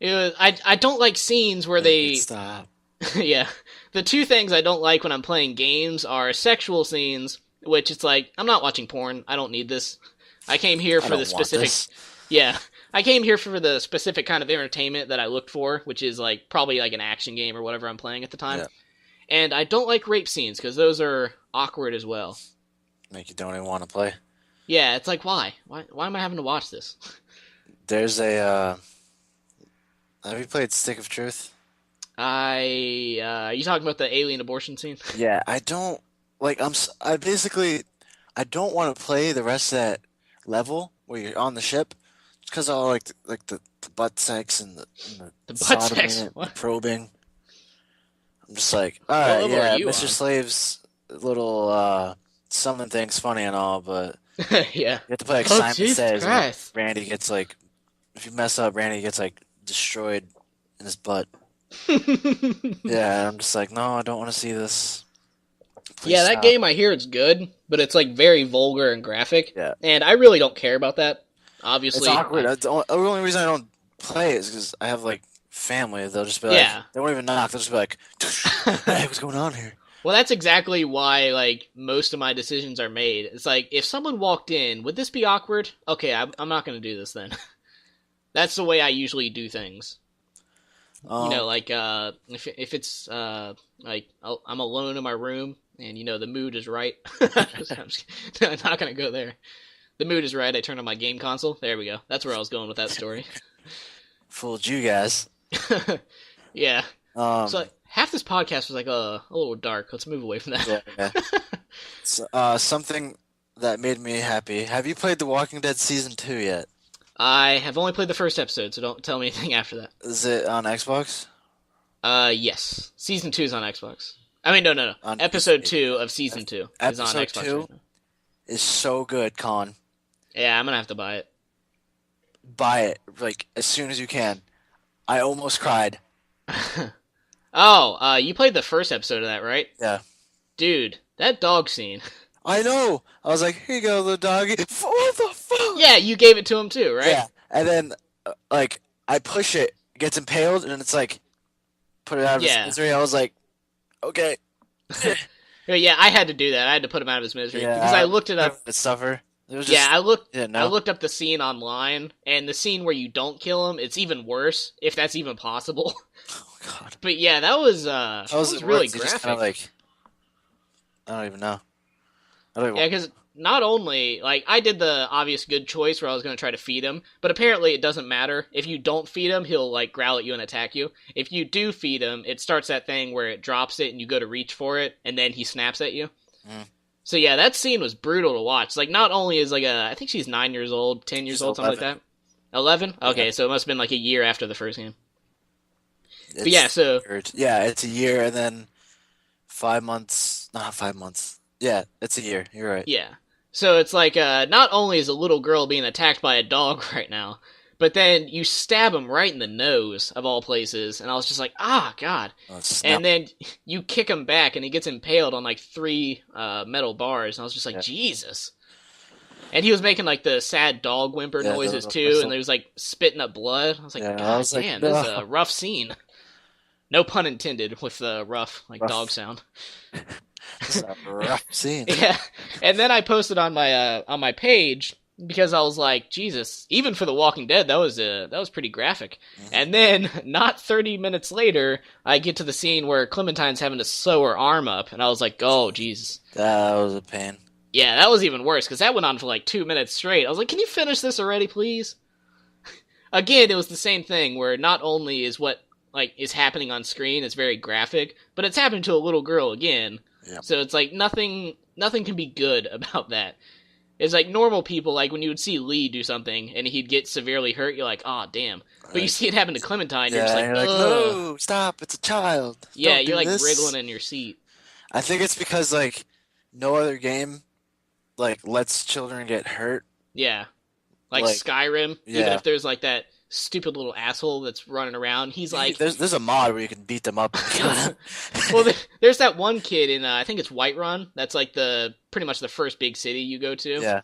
I don't like scenes where they... Stop. Yeah. The 2 things I don't like when I'm playing games are sexual scenes, which it's like, I'm not watching porn. I don't need this. I came here for the specific... Yeah. I came here for the specific kind of entertainment that I looked for, which is like probably like an action game or whatever I'm playing at the time. Yeah. And I don't like rape scenes, because those are awkward as well. Make you don't even want to play. Yeah, it's like, why? Why am I having to watch this? There's a... Have you played Stick of Truth? Are you talking about the alien abortion scene? Yeah, I don't like. I don't want to play the rest of that level where you're on the ship, because I like the butt sex and the butt sex, and the probing. I'm just like, all right, yeah, Mr. Slave's little something thing's funny and all, but yeah, you have to play like Simon Says. And Randy gets like, if you mess up, Randy gets like destroyed in his butt. Yeah, I'm just like, no, I don't want to see this. Please yeah, stop. that game, I hear it's good, but it's like very vulgar and graphic. Yeah, and I really don't care about that. Obviously, it's awkward. The only reason I don't play is because I have like family. They'll just be like, they won't even knock. They'll just be like, hey, what's going on here? Well, that's exactly why like most of my decisions are made. It's like, if someone walked in, would this be awkward? Okay, I'm not going to do this then. That's the way I usually do things. You know, like if it's like I'm alone in my room and the mood is right. I'm not gonna go there. The mood is right. I turn on my game console. There we go. That's where I was going with that story. Fooled you guys. Yeah. So half this podcast was like a little dark. Let's move away from that. Yeah. So, something that made me happy. Have you played The Walking Dead Season 2 yet? I have only played the first episode, so don't tell me anything after that. Is it on Xbox? Yes. Season 2 is on Xbox. I mean, no. Episode 2 of Season 2 is on Xbox. Episode 2 is so good, Colin. Yeah, I'm gonna have to buy it. Buy it, like, as soon as you can. I almost cried. Oh, you played the first episode of that, right? Yeah. Dude, that dog scene. I know. I was like, here you go, little doggy. What the fuck? Yeah, you gave it to him too, right? Yeah. And then, like, I push it, gets impaled, and it's like, put it out of its Yeah. misery. I was like, okay. Yeah, I had to do that. I had to put him out of his misery because I Yeah, looked it I up. couldn't suffer. It was Yeah, just, yeah, I no. looked up the scene online, and the scene where you don't kill him, it's even worse, if that's even possible. Oh, God. But yeah, How that does was it really work? You just kind of graphic. like, I don't even know. I don't even, Yeah, because not only like I did the obvious good choice where I was going to try to feed him, but apparently it doesn't matter. If you don't feed him, he'll like growl at you and attack you. If you do feed him, it starts that thing where it drops it and you go to reach for it, and then he snaps at you. mm, So yeah, that scene was brutal to watch. Like not only is like I think she's 9 years old, 10 years she's old, something like 11. that. 11. Yeah. Okay, so it must have been like a year after the first game. But yeah, It's so weird. Yeah, it's a year and then 5 months. Not 5 months. Yeah, it's a year. You're right. yeah, so it's like not only is a little girl being attacked by a dog right now, but then you stab him right in the nose of all places, and I was just like, ah, God. Oh, snap. And then you kick him back, and he gets impaled on like three metal bars, and I was just like, Yeah, Jesus. And he was making like the sad dog whimper yeah, noises the too, and whistle. there was like spitting up blood. I was like, Yeah, I God was like, damn, this is no. a rough scene. No pun intended with the rough like dog Rough. sound. This is a rough scene. Yeah, and then I posted on my page because I was like, Jesus, even for The Walking Dead, that was pretty graphic. Hmm. And then not 30 minutes later, I get to the scene where Clementine's having to sew her arm up, and I was like, oh Jesus. That was a pain. Yeah, that was even worse because that went on for like 2 minutes straight. I was like, can you finish this already, please? Again, it was the same thing where not only is what like is happening on screen is very graphic, but it's happening to a little girl again. Yeah. So it's like nothing can be good about that. It's like normal people, like when you would see Lee do something and he'd get severely hurt, you're like, oh damn. But you Right. see it happen to Clementine, you're just Yeah, like, and you're like, ugh. no, stop, it's a child. Yeah, Don't you're do like this. wriggling in your seat. I think it's because like no other game like lets children get hurt. Yeah. Like Like, Skyrim, even yeah. if there's like that stupid little asshole that's running around, he's like, There's a mod where you can beat them up and kill them. well, there's that one kid in I think it's Whiterun. That's like the pretty much the first big city you go to. Yeah.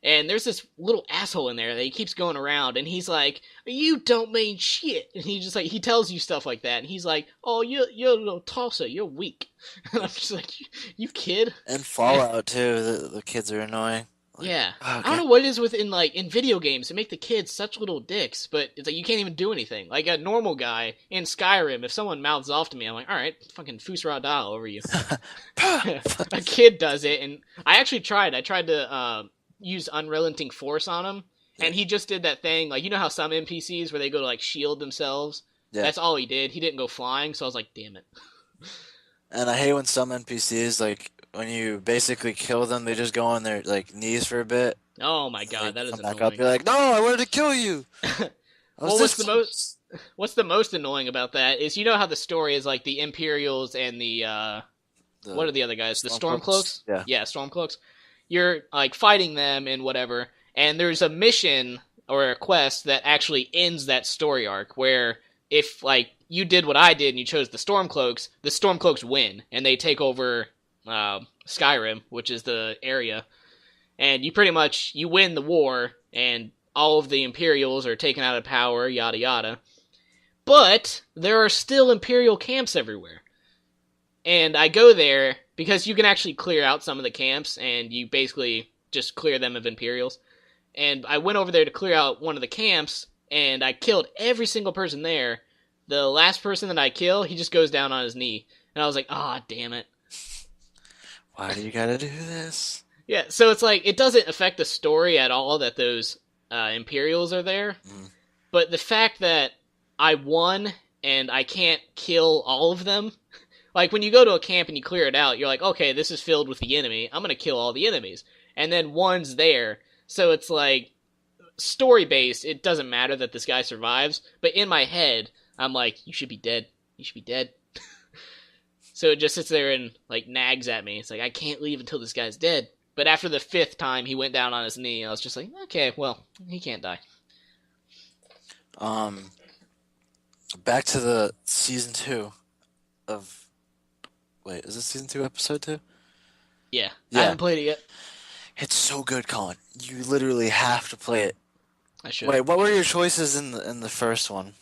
And there's this little asshole in there that he keeps going around, and he's like, "You don't mean shit." And he just like he tells you stuff like that, and he's like, "Oh, you're a little tosser, you're weak." And I'm just like, "You kid." And Fallout too. The kids are annoying. Like, Yeah, oh, I don't okay. know what it is within like in video games to make the kids such little dicks, but it's like you can't even do anything. Like a normal guy in Skyrim, if someone mouths off to me, I'm like, all right, fucking Fusra Dial over you. A kid does it, and I actually tried. I tried to use unrelenting force on him, Yeah. and he just did that thing. Like you know how some NPCs where they go to like shield themselves. Yeah. That's all he did. He didn't go flying, so I was like, damn it. And I hate when some NPCs like when you basically kill them, they just go on their like knees for a bit. Oh my And they god, that is come back up. annoying. You're like, no, I wanted to kill you. I was Well, this close. what's the most annoying about that is you know how the story is like the Imperials and the what The are the other guys? The Stormcloaks. Stormcloaks? Yeah. Yeah, Stormcloaks. You're like fighting them and whatever, and there's a mission or a quest that actually ends that story arc where if like you did what I did and you chose the Stormcloaks win and they take over Skyrim, which is the area, and you pretty much you win the war and all of the Imperials are taken out of power, yada yada. But there are still Imperial camps everywhere. And I go there because you can actually clear out some of the camps and you basically just clear them of Imperials. And I went over there to clear out one of the camps and I killed every single person there. The last person that I kill, he just goes down on his knee. And I was like, ah, oh, damn it. Why do you gotta do this? Yeah, so it's like, it doesn't affect the story at all that those Imperials are there. Mm. But the fact that I won and I can't kill all of them. Like, when you go to a camp and you clear it out, you're like, okay, this is filled with the enemy. I'm gonna kill all the enemies. And then one's there. So it's like, story-based, it doesn't matter that this guy survives. But in my head, I'm like, you should be dead. You should be dead. So it just sits there and, like, nags at me. It's like, I can't leave until this guy's dead. But after the fifth time he went down on his knee, I was just like, okay, well, he can't die. Um, back to the season two of. Wait, is it season two, episode two? Yeah, I Yeah, haven't played it yet. it's so good, Colin. You literally have to play it. I should. Wait, what were your choices in the first one?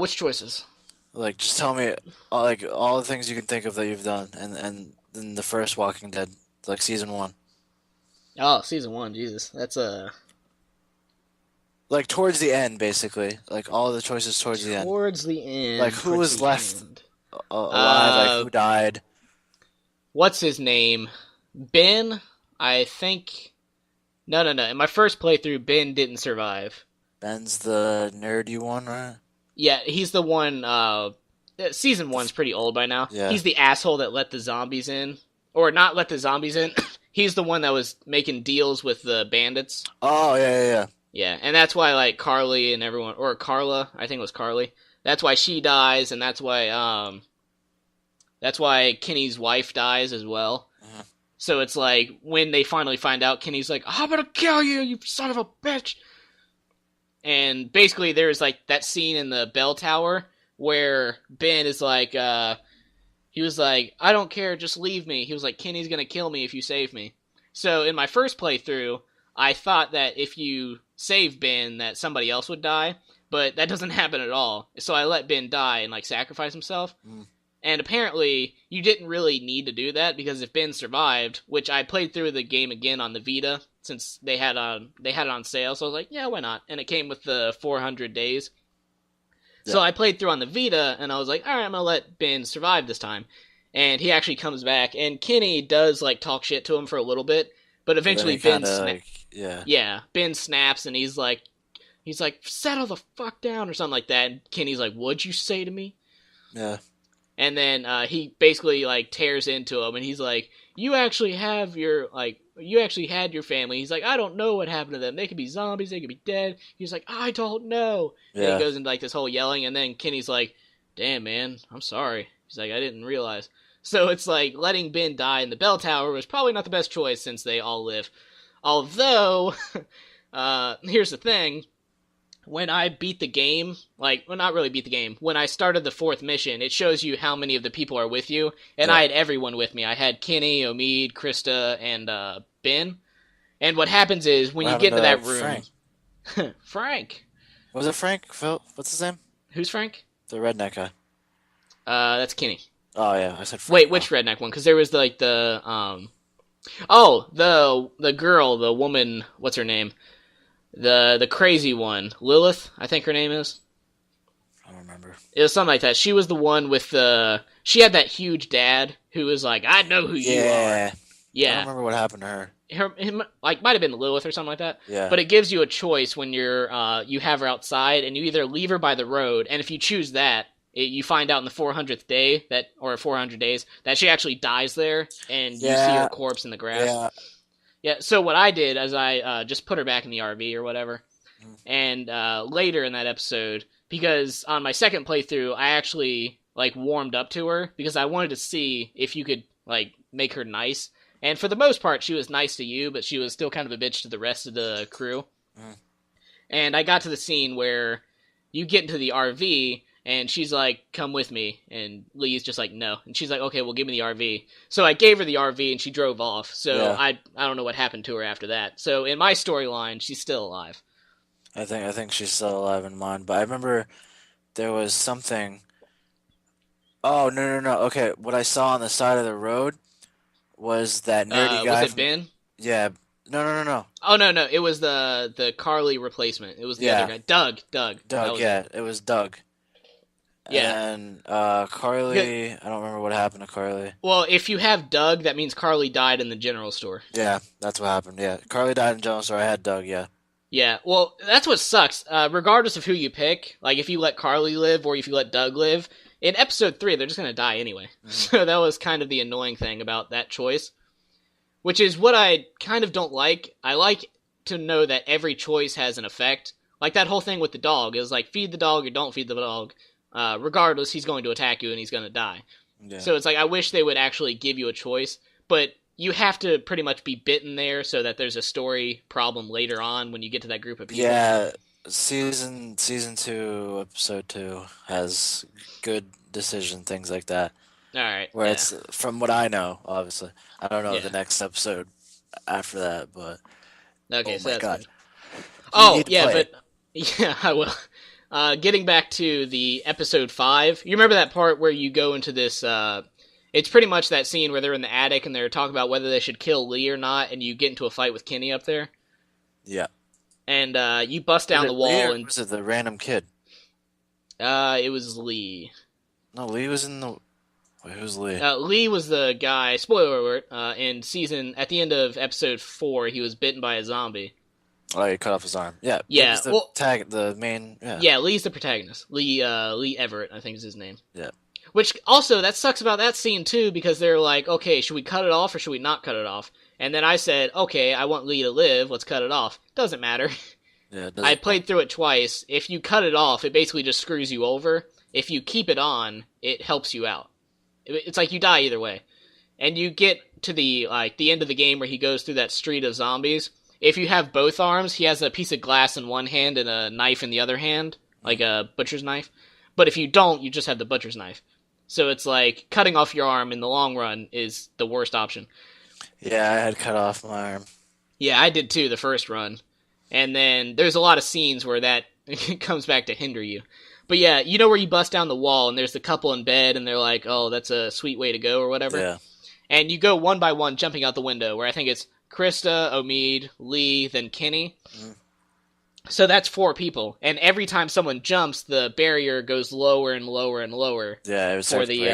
Which choices? Like, just tell me, like all the things you can think of that you've done, and in the first Walking Dead, like season one, Oh, season one. Jesus, that's like towards the end, basically, like all the choices towards the end, towards the like end. who Towards was the left end. alive, like Uh, who died. what's his name? Ben. I think. No, no, no. In my first playthrough, Ben didn't survive. Ben's the nerdy one, right? Yeah, he's the one. Season The one's pretty old by now. yeah. He's the asshole that let the zombies in, or not let the zombies in. He's the one that was making deals with the bandits. Oh yeah, yeah, yeah. Yeah, and that's why like Carly and everyone, or Carla, I think it was Carly. That's why she dies, and that's why Kenny's wife dies as well. Mhm. So it's like when they finally find out, Kenny's like, "I'm gonna kill you, you son of a bitch!" And basically, there's like that scene in the bell tower where Ben is like, he was like, "I don't care, just leave me." He was like, "Kenny's gonna kill me if you save me." So in my first playthrough, I thought that if you save Ben, that somebody else would die, but that doesn't happen at all. So I let Ben die and like sacrifice himself. Mm. And apparently, you didn't really need to do that because if Ben survived, which I played through the game again on the Vita since they had it on sale, so I was like, yeah, why not? And it came with the 400 days. Yeah. So I played through on the Vita, and I was like, all right, I'm gonna let Ben survive this time. And he actually comes back, and Kenny does like talk shit to him for a little bit, but But then eventually he kind of like yeah, yeah, Ben snaps, and he's like, settle the fuck down or something like that. And Kenny's like, what'd you say to me? yeah, And then he basically like tears into him, and he's like, you actually had your family." He's like, "I don't know what happened to them. They could be zombies, they could be dead." He's like, "I don't know." And he yeah. goes into like this whole yelling, and then Kenny's like, "Damn, man, I'm sorry." He's like, "I didn't realize." So it's like letting Ben die in the bell tower was probably not the best choice since they all live. Although, here's the thing: when I beat the game, like, well, not really beat the game, when I started the fourth mission, it shows you how many of the people are with you, and Yeah. I had everyone with me. I had Kenny, Omid, Krista, and Ben. And what happens is when What you get happened into to that room, Frank? Frank, Was it Frank? Phil? What's his name? who's Frank? The redneck guy. That's Kenny. Oh yeah, I said Frank. Wait, which redneck one? Because there was like oh, the girl, the woman, what's her name? The crazy one, Lilith, I think her name is. I don't remember. It was something like that. She was the one with the. She had that huge dad who was like, "I know who you are." Yeah, I don't Yeah, remember what happened to her. him like might have been Lilith or something like that. Yeah, But it gives you a choice when you have her outside, and you either leave her by the road, and if you choose that, you find out in the 400th day that, or 400 days, that she actually dies there, and you see her yeah, corpse in the grass. yeah. Yeah. So what I did is I just put her back in the RV or whatever, Mm. and later in that episode, because on my second playthrough, I actually like warmed up to her because I wanted to see if you could like make her nice. And for the most part, she was nice to you, but she was still kind of a bitch to the rest of the crew. Mm. And I got to the scene where you get into the RV, and she's like, "Come with me," and Lee's just like, "No," and she's like, "Okay, well, give me the RV." So I gave her the RV, and she drove off. So Yeah. I don't know what happened to her after that. So in my storyline, she's still alive. I think she's still alive in mine, but I remember there was something. Oh no, no, no. Okay, what I saw on the side of the road was that nerdy Was guy it from. Ben? Yeah. No, no, no, no. Oh no, it was the Carly replacement. It was the other Yeah, guy, Doug. That Doug. was it. Yeah, it was Doug. Yeah. And Yeah. Carly. I don't remember what happened to Carly. Well, if you have Doug, that means Carly died in the general store. Yeah, that's what happened. Yeah, Carly died in Jones, so I had Doug. Yeah. Yeah, well, that's what sucks. Regardless of who you pick, like if you let Carly live or if you let Doug live, in episode 3, they're just gonna die anyway. Mhm. So that was kind of the annoying thing about that choice, which is what I kind of don't like. I like to know that every choice has an effect. Like that whole thing with the dog is like feed the dog or don't feed the dog. Regardless, he's going to attack you and he's gonna die. Yeah. So it's like I wish they would actually give you a choice, but you have to pretty much be bitten there so that there's a story problem later on when you get to that group of people. Yeah. season 2, episode 2 has good decision things like that. All right, Where yeah, it's from what I know, obviously. I don't know the yeah. next episode after that, but Okay, oh so my that's god, good. you Oh, need to yeah, play it. but yeah, I will. Getting back to the episode 5, you remember that part where you go into this, it's pretty much that scene where they're in the attic and they're talking about whether they should kill Lee or not, and you get into a fight with Kenny up there, Yeah. and you bust Was down the it Lee wall, or and was it the random kid? it was Lee. No, Lee was in the. Wait, who's Lee? Lee was the guy, spoiler alert, at the end of episode 4, he was bitten by a zombie. Oh, he cut off his arm. Yeah, it Yeah, was the well, tag, the main. Yeah, yeah, Lee's the protagonist. Lee Everett, I think is his name. yeah, Which also that sucks about that scene too because they're like, okay, should we cut it off or should we not cut it off? And then I said, okay, I want Lee to live. Let's cut it off. Doesn't matter. yeah. It I doesn't. played through it twice. If you cut it off, it basically just screws you over. If you keep it on, it helps you out. It's like you die either way. And you get to the end of the game where he goes through that street of zombies. If you have both arms, he has a piece of glass in one hand and a knife in the other hand, like a butcher's knife. But if you don't, you just have the butcher's knife. So it's like cutting off your arm in the long run is the worst option. Yeah, I had cut off my arm. Yeah, I did too the first run. And then there's a lot of scenes where that comes back to hinder you. But yeah, you know where you bust down the wall and there's the couple in bed and they're like, oh, that's a sweet way to go or whatever. Yeah, And you go one by one jumping out the window where I think it's Krista, Omid, Lee, then Kenny. Mhm. So that's 4 people. And every time someone jumps, the barrier goes lower and lower and lower yeah. It was for breaking.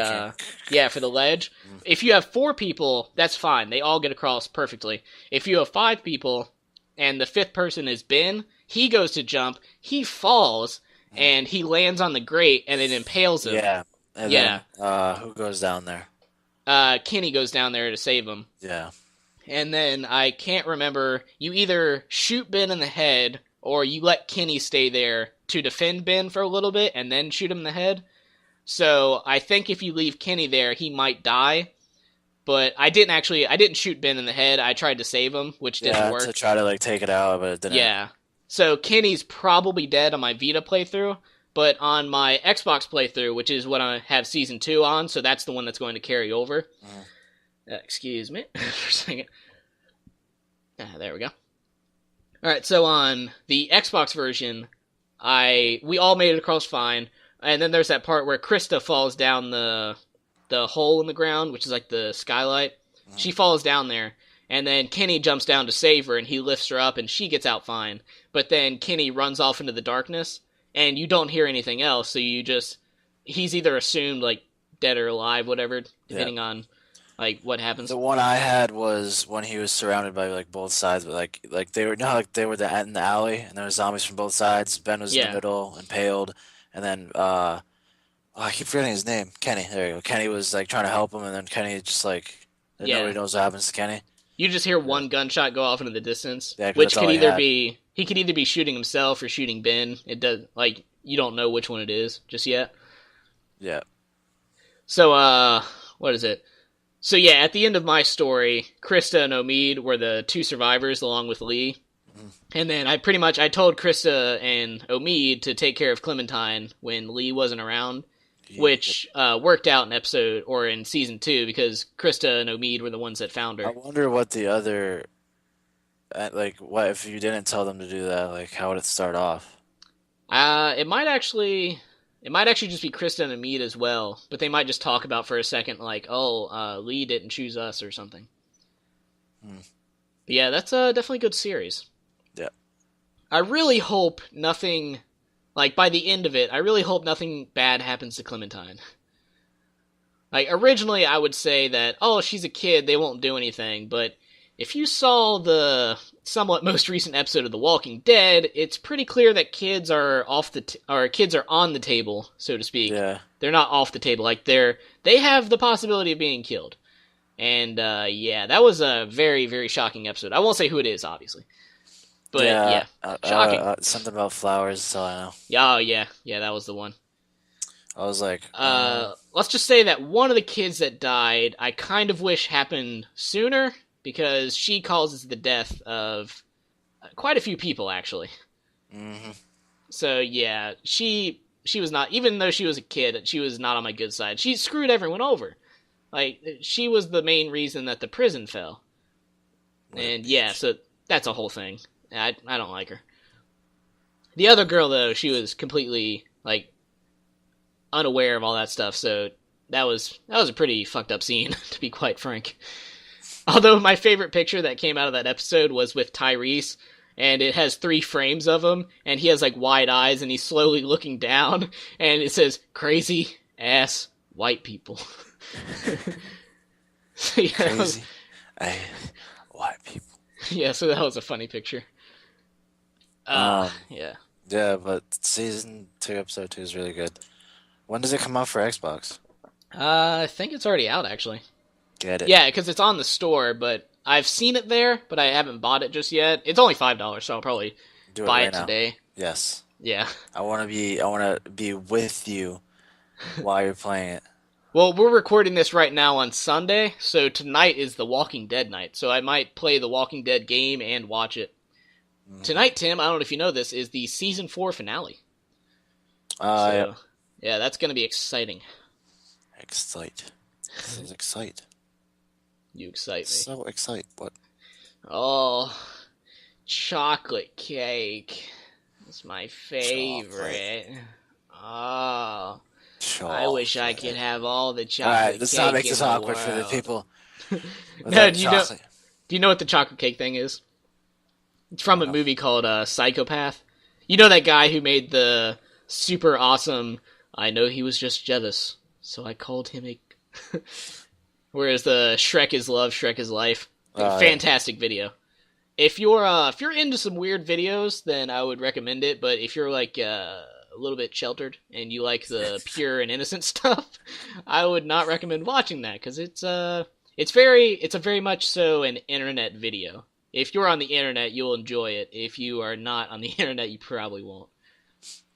for the ledge. Mhm. If you have 4 people, that's fine. They all get across perfectly. If you have 5 people and the 5th person is Ben, he goes to jump, he falls, and he lands on the grate and it impales him. Yeah, and Yeah. then who goes down there? Kenny goes down there to save him. Yeah, And then I can't remember, you either shoot Ben in the head or you let Kenny stay there to defend Ben for a little bit and then shoot him in the head. So I think if you leave Kenny there, he might die. But I didn't shoot Ben in the head. I tried to save him, which didn't yeah. work. To try to like take it out, but it didn't. Yeah. So Kenny's probably dead on my Vita playthrough, but on my Xbox playthrough, which is what I have Season 2 on, so that's the one that's going to carry over. Excuse me for a second. There we go. Alright, so on the Xbox version, we all made it across fine, and then there's that part where Krista falls down the hole in the ground, which is like the skylight. She falls down there, and then Kenny jumps down to save her, and he lifts her up, and she gets out fine. But then Kenny runs off into the darkness, and you don't hear anything else, so he's either assumed, like, dead or alive, whatever, depending on, like, what happens. The one I had was when he was surrounded by like both sides, but like they were not like they were in the alley, and there were zombies from both sides. Ben was in Yeah. the middle, impaled, and then oh, I keep forgetting his name. Kenny. There you go. Kenny was like trying to help him, and then Kenny just like Yeah. nobody knows what happens to Kenny. You just hear one gunshot go off into the distance, Yeah, 'cause which that's all could he either had. be he could either be shooting himself or shooting Ben. It does like you don't know which one it is just yet. Yeah. So what is it? So yeah, at the end of my story, Krista and Omid were the 2 survivors along with Lee. And then I told Krista and Omid to take care of Clementine when Lee wasn't around, which worked out in season 2 because Krista and Omid were the ones that found I her. wonder what the other like what if you didn't tell them to do that? Like how would it start off? It might actually just be Krista and Omid as well, but they might just talk about for a second like, oh, Lee didn't choose us or something. Hmm. But yeah, that's a definitely good series. Yeah. I really hope nothing, like, by the end of it, I really hope nothing bad happens to Clementine. Like, originally I would say that, oh, she's a kid, they won't do anything, but if you saw the somewhat most recent episode of The Walking Dead, it's pretty clear that kids are kids are on the table, so to speak. Yeah. They're not off the table, like, they have the possibility of being killed. And, yeah, that was a very, very shocking episode. I won't say who it is, obviously. But, yeah, shocking. Something about flowers, that's all I know. Oh, yeah, that was the one. I was like, Let's just say that one of the kids that died, I kind of wish happened sooner, because she causes the death of quite a few people, actually. hmm So yeah, she was not, even though she was a kid, she was not on my good side. She screwed everyone over. Like she was the main reason that the prison fell. What a And yeah, bitch. so that's a whole thing. I don't like her. The other girl though, she was completely like unaware of all that stuff. So that was a pretty fucked up scene, to be quite frank. Although my favorite picture that came out of that episode was with Tyrese, and it has 3 frames of him, and he has like wide eyes, and he's slowly looking down, and it says "crazy ass white people." So, yeah, Crazy. I white people. yeah, so that was a funny picture. Um, Yeah. yeah, but season 2, episode 2 is really good. When does it come out for Xbox? I think it's already out actually. Get it. Yeah, because it's on the store, but I've seen it there, but I haven't bought it just yet. It's only $5, so I'll probably Do it buy right it now. today. Yes. Yeah. I want to be with you while you're playing it. Well, we're recording this right now on Sunday, so tonight is the Walking Dead night. So I might play the Walking Dead game and watch it. Tonight, Tim, I don't know if you know this, is the season 4 finale. Yeah. Yeah, that's going to be exciting. Excite. This is excite. You excite me. So excite. What? Oh, chocolate cake. It's my favorite. Oh, I wish I could have all the chocolate Alright, cake let's not make in this the awkward for the world. people. No, Without do you know what the chocolate cake thing is? It's from a movie called Psychopath. You know that guy who made the super awesome, I know he was just jealous, so I called him a... Whereas the Shrek is love, Shrek is life. Fantastic video. If you're into some weird videos, then I would recommend it. But if you're like a little bit sheltered and you like the pure and innocent stuff, I would not recommend watching that because it's a very much so an internet video. If you're on the internet, you'll enjoy it. If you are not on the internet, you probably won't.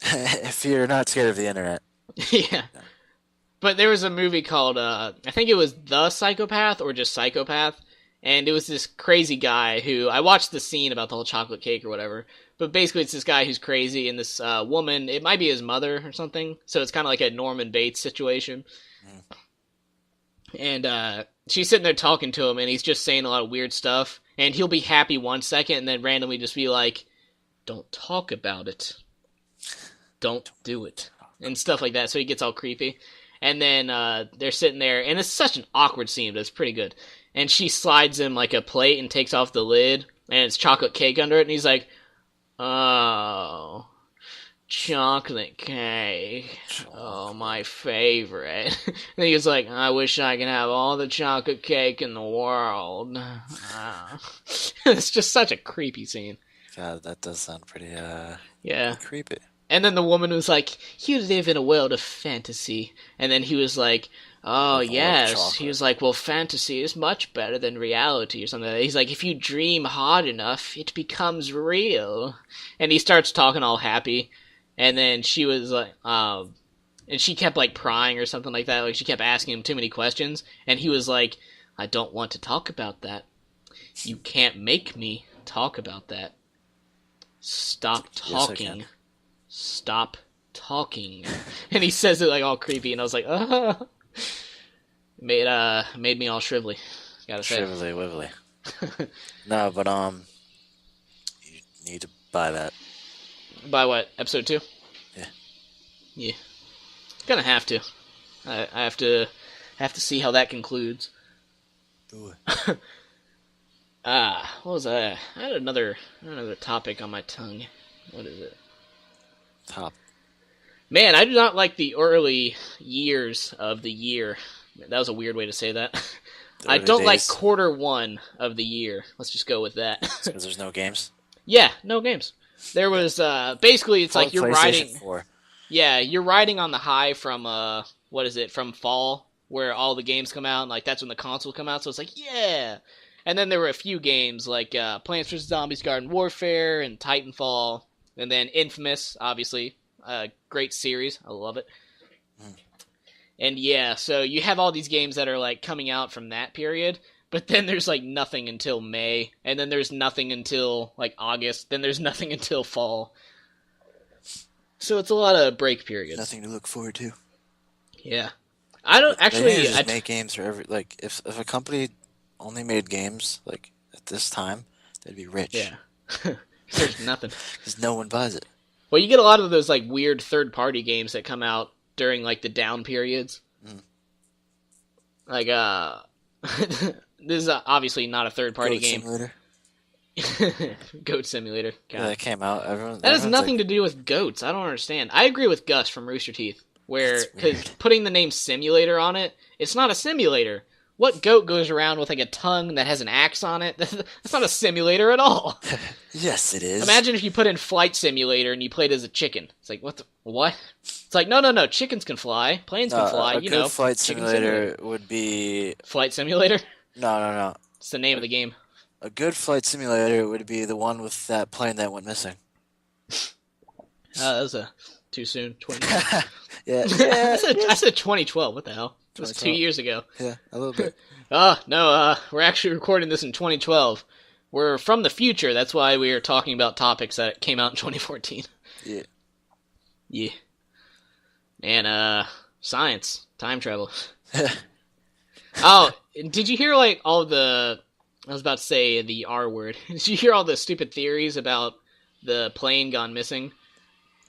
If you're not scared of the internet. Yeah. But there was a movie called, I think it was The Psychopath or just Psychopath, and it was this crazy guy who, I watched the scene about the whole chocolate cake or whatever, but basically it's this guy who's crazy, and this woman, it might be his mother or something, so it's kind of like a Norman Bates situation. And she's sitting there talking to him, and he's just saying a lot of weird stuff, and he'll be happy 1 second, and then randomly just be like, don't talk about it. Don't do it. And stuff like that, so he gets all creepy. And then they're sitting there, and it's such an awkward scene, but it's pretty good. And she slides him like a plate and takes off the lid, and it's chocolate cake under it, and he's like, oh, chocolate cake. Oh, my favorite. And he was like, I wish I could have all the chocolate cake in the world. It's just such a creepy scene. God, that does sound pretty, yeah, creepy. And then the woman was like, you live in a world of fantasy. And then he was like, oh, yes. He was like, well, fantasy is much better than reality or something like that. He's like, if you dream hard enough, it becomes real. And he starts talking all happy. And then she was like, and she kept like prying or something like that. Like she kept asking him too many questions. And he was like, I don't want to talk about that. You can't make me talk about that. Stop talking. Yes, Stop talking. And he says it like all creepy, and I was like, made me all shrivelly. Gotta say. Shrivelly wibbly. No, but you need to buy that. By what? Episode 2? Yeah. Yeah. Gonna have to. I have to see how that concludes. Ooh. What was that? I had another topic on my tongue. What is it? Top. Man, I do not like the early years of the year. That was a weird way to say that. I don't like quarter 1 of the year. Let's just go with that. Because there's no games? Yeah, no games. There was, basically, it's like you're riding... 4. Yeah, you're riding on the high from, from fall, where all the games come out, and, like, that's when the consoles come out, so it's like, yeah! And then there were a few games, like, Plants vs. Zombies Garden Warfare, and Titanfall, and then Infamous, obviously. Great series. I love it. And yeah, so you have all these games that are like coming out from that period, but then there's like nothing until May, and then there's nothing until like August, then there's nothing until fall. So it's a lot of break periods. Nothing to look forward to. Yeah. I don't They need to actually. just make games for every like if a company only made games like at this time, they'd be rich. Yeah. There's nothing. Because no one buys it. Well, you get a lot of those like weird third-party games that come out during like the down periods. Mm. Like this is obviously not a third-party Goat game. Simulator. Goat Simulator. God. Yeah, that came out. That has nothing to do with goats. I don't understand. I agree with Gus from Rooster Teeth, where because putting the name simulator on it, it's not a simulator. What goat goes around with like a tongue that has an axe on it? That's not a simulator at all. Yes, it is. Imagine if you put in flight simulator and you played as a chicken. It's like what? It's like no. Chickens can fly. Planes can fly. A You good know. flight simulator would be Flight simulator. no. It's the name of the game. A good flight simulator would be the one with that plane that went missing. That was too soon. 20. Yeah. I said 2012. What the hell? It was 2 years ago. Yeah, a little bit. No, we're actually recording this in 2012. We're from the future, that's why we are talking about topics that came out in 2014. Yeah. Yeah. And, science. Time travel. Oh, did you hear, like, all the... I was about to say the R word. Did you hear all the stupid theories about the plane gone missing?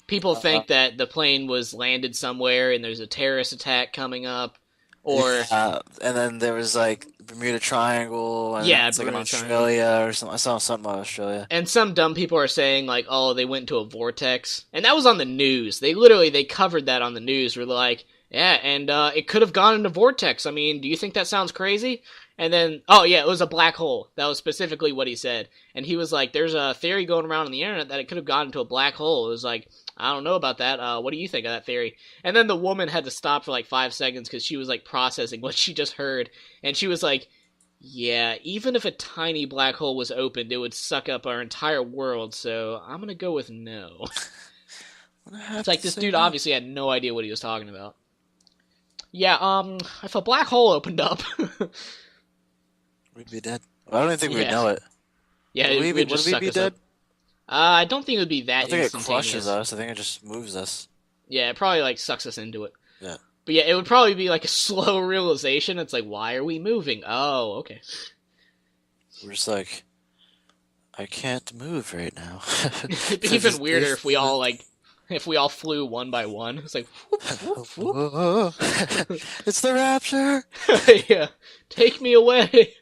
People think that the plane was landed somewhere and there's a terrorist attack coming up. Or and then there was like Bermuda Triangle, and it's like in Australia or something. I saw something about Australia. And some dumb people are saying like, oh, they went into a vortex, and that was on the news. They covered that on the news. We're like, yeah, and it could have gone into vortex. I mean, do you think that sounds crazy? And then, oh yeah, it was a black hole. That was specifically what he said. And he was like, there's a theory going around on the internet that it could have gone into a black hole. It was like, I don't know about that. What do you think of that theory? And then the woman had to stop for like 5 seconds because she was like processing what she just heard. And she was like, yeah, even if a tiny black hole was opened, it would suck up our entire world. So I'm going to go with no. It's like this dude obviously had no idea what he was talking about. Yeah, if a black hole opened up... We'd be dead. Well, I don't even think we'd know it. Yeah, would we be dead? I don't think it would be that instantaneous. I think it crushes us. I think it just moves us. Yeah, it probably like sucks us into it. Yeah. But yeah, it would probably be like a slow realization. It's like, why are we moving? Oh, okay. We're just like, I can't move right now. It'd be even weirder if we all flew one by one. It's like, whoop, whoop, whoop. It's the rapture. Yeah, take me away.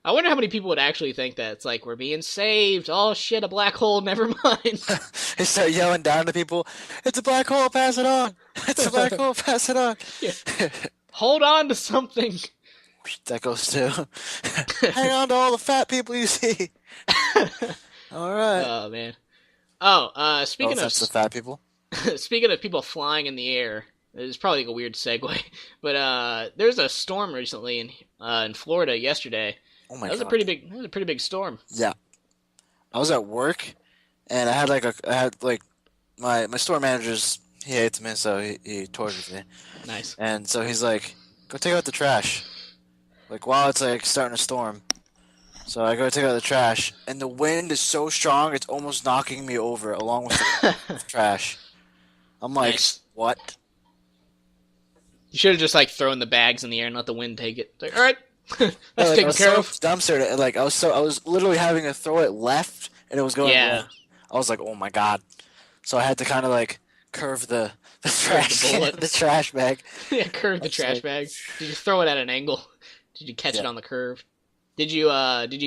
I wonder how many people would actually think that. It's like, we're being saved. Oh shit, a black hole, never mind. They start yelling down to people, it's a black hole, pass it on. It's a black hole, pass it on. Yeah. Hold on to something. That goes too. Hang on to all the fat people you see. Alright. Oh, man. Oh, speaking of... That's the fat people? Speaking of people flying in the air, it's probably like a weird segue, but there's a storm recently in Florida yesterday. Oh my God. That was a pretty big storm. Yeah. I was at work, and I had my store manager's, he hates me, so he tortures me. Nice. And so he's like, go take out the trash. Like, while it's like starting to storm. So I go take out the trash, and the wind is so strong, it's almost knocking me over along with the trash. I'm like, nice. What? You should have just like thrown the bags in the air and let the wind take it. It's like, all right, that's taken care of. Dumpster. Like I was literally having to throw it left, and it was going. Yeah. Left. I was like, oh my god. So I had to kind of like curve the trash bag. Yeah, curve the trash bag. Did you throw it at an angle? Did you catch it on the curve? Did you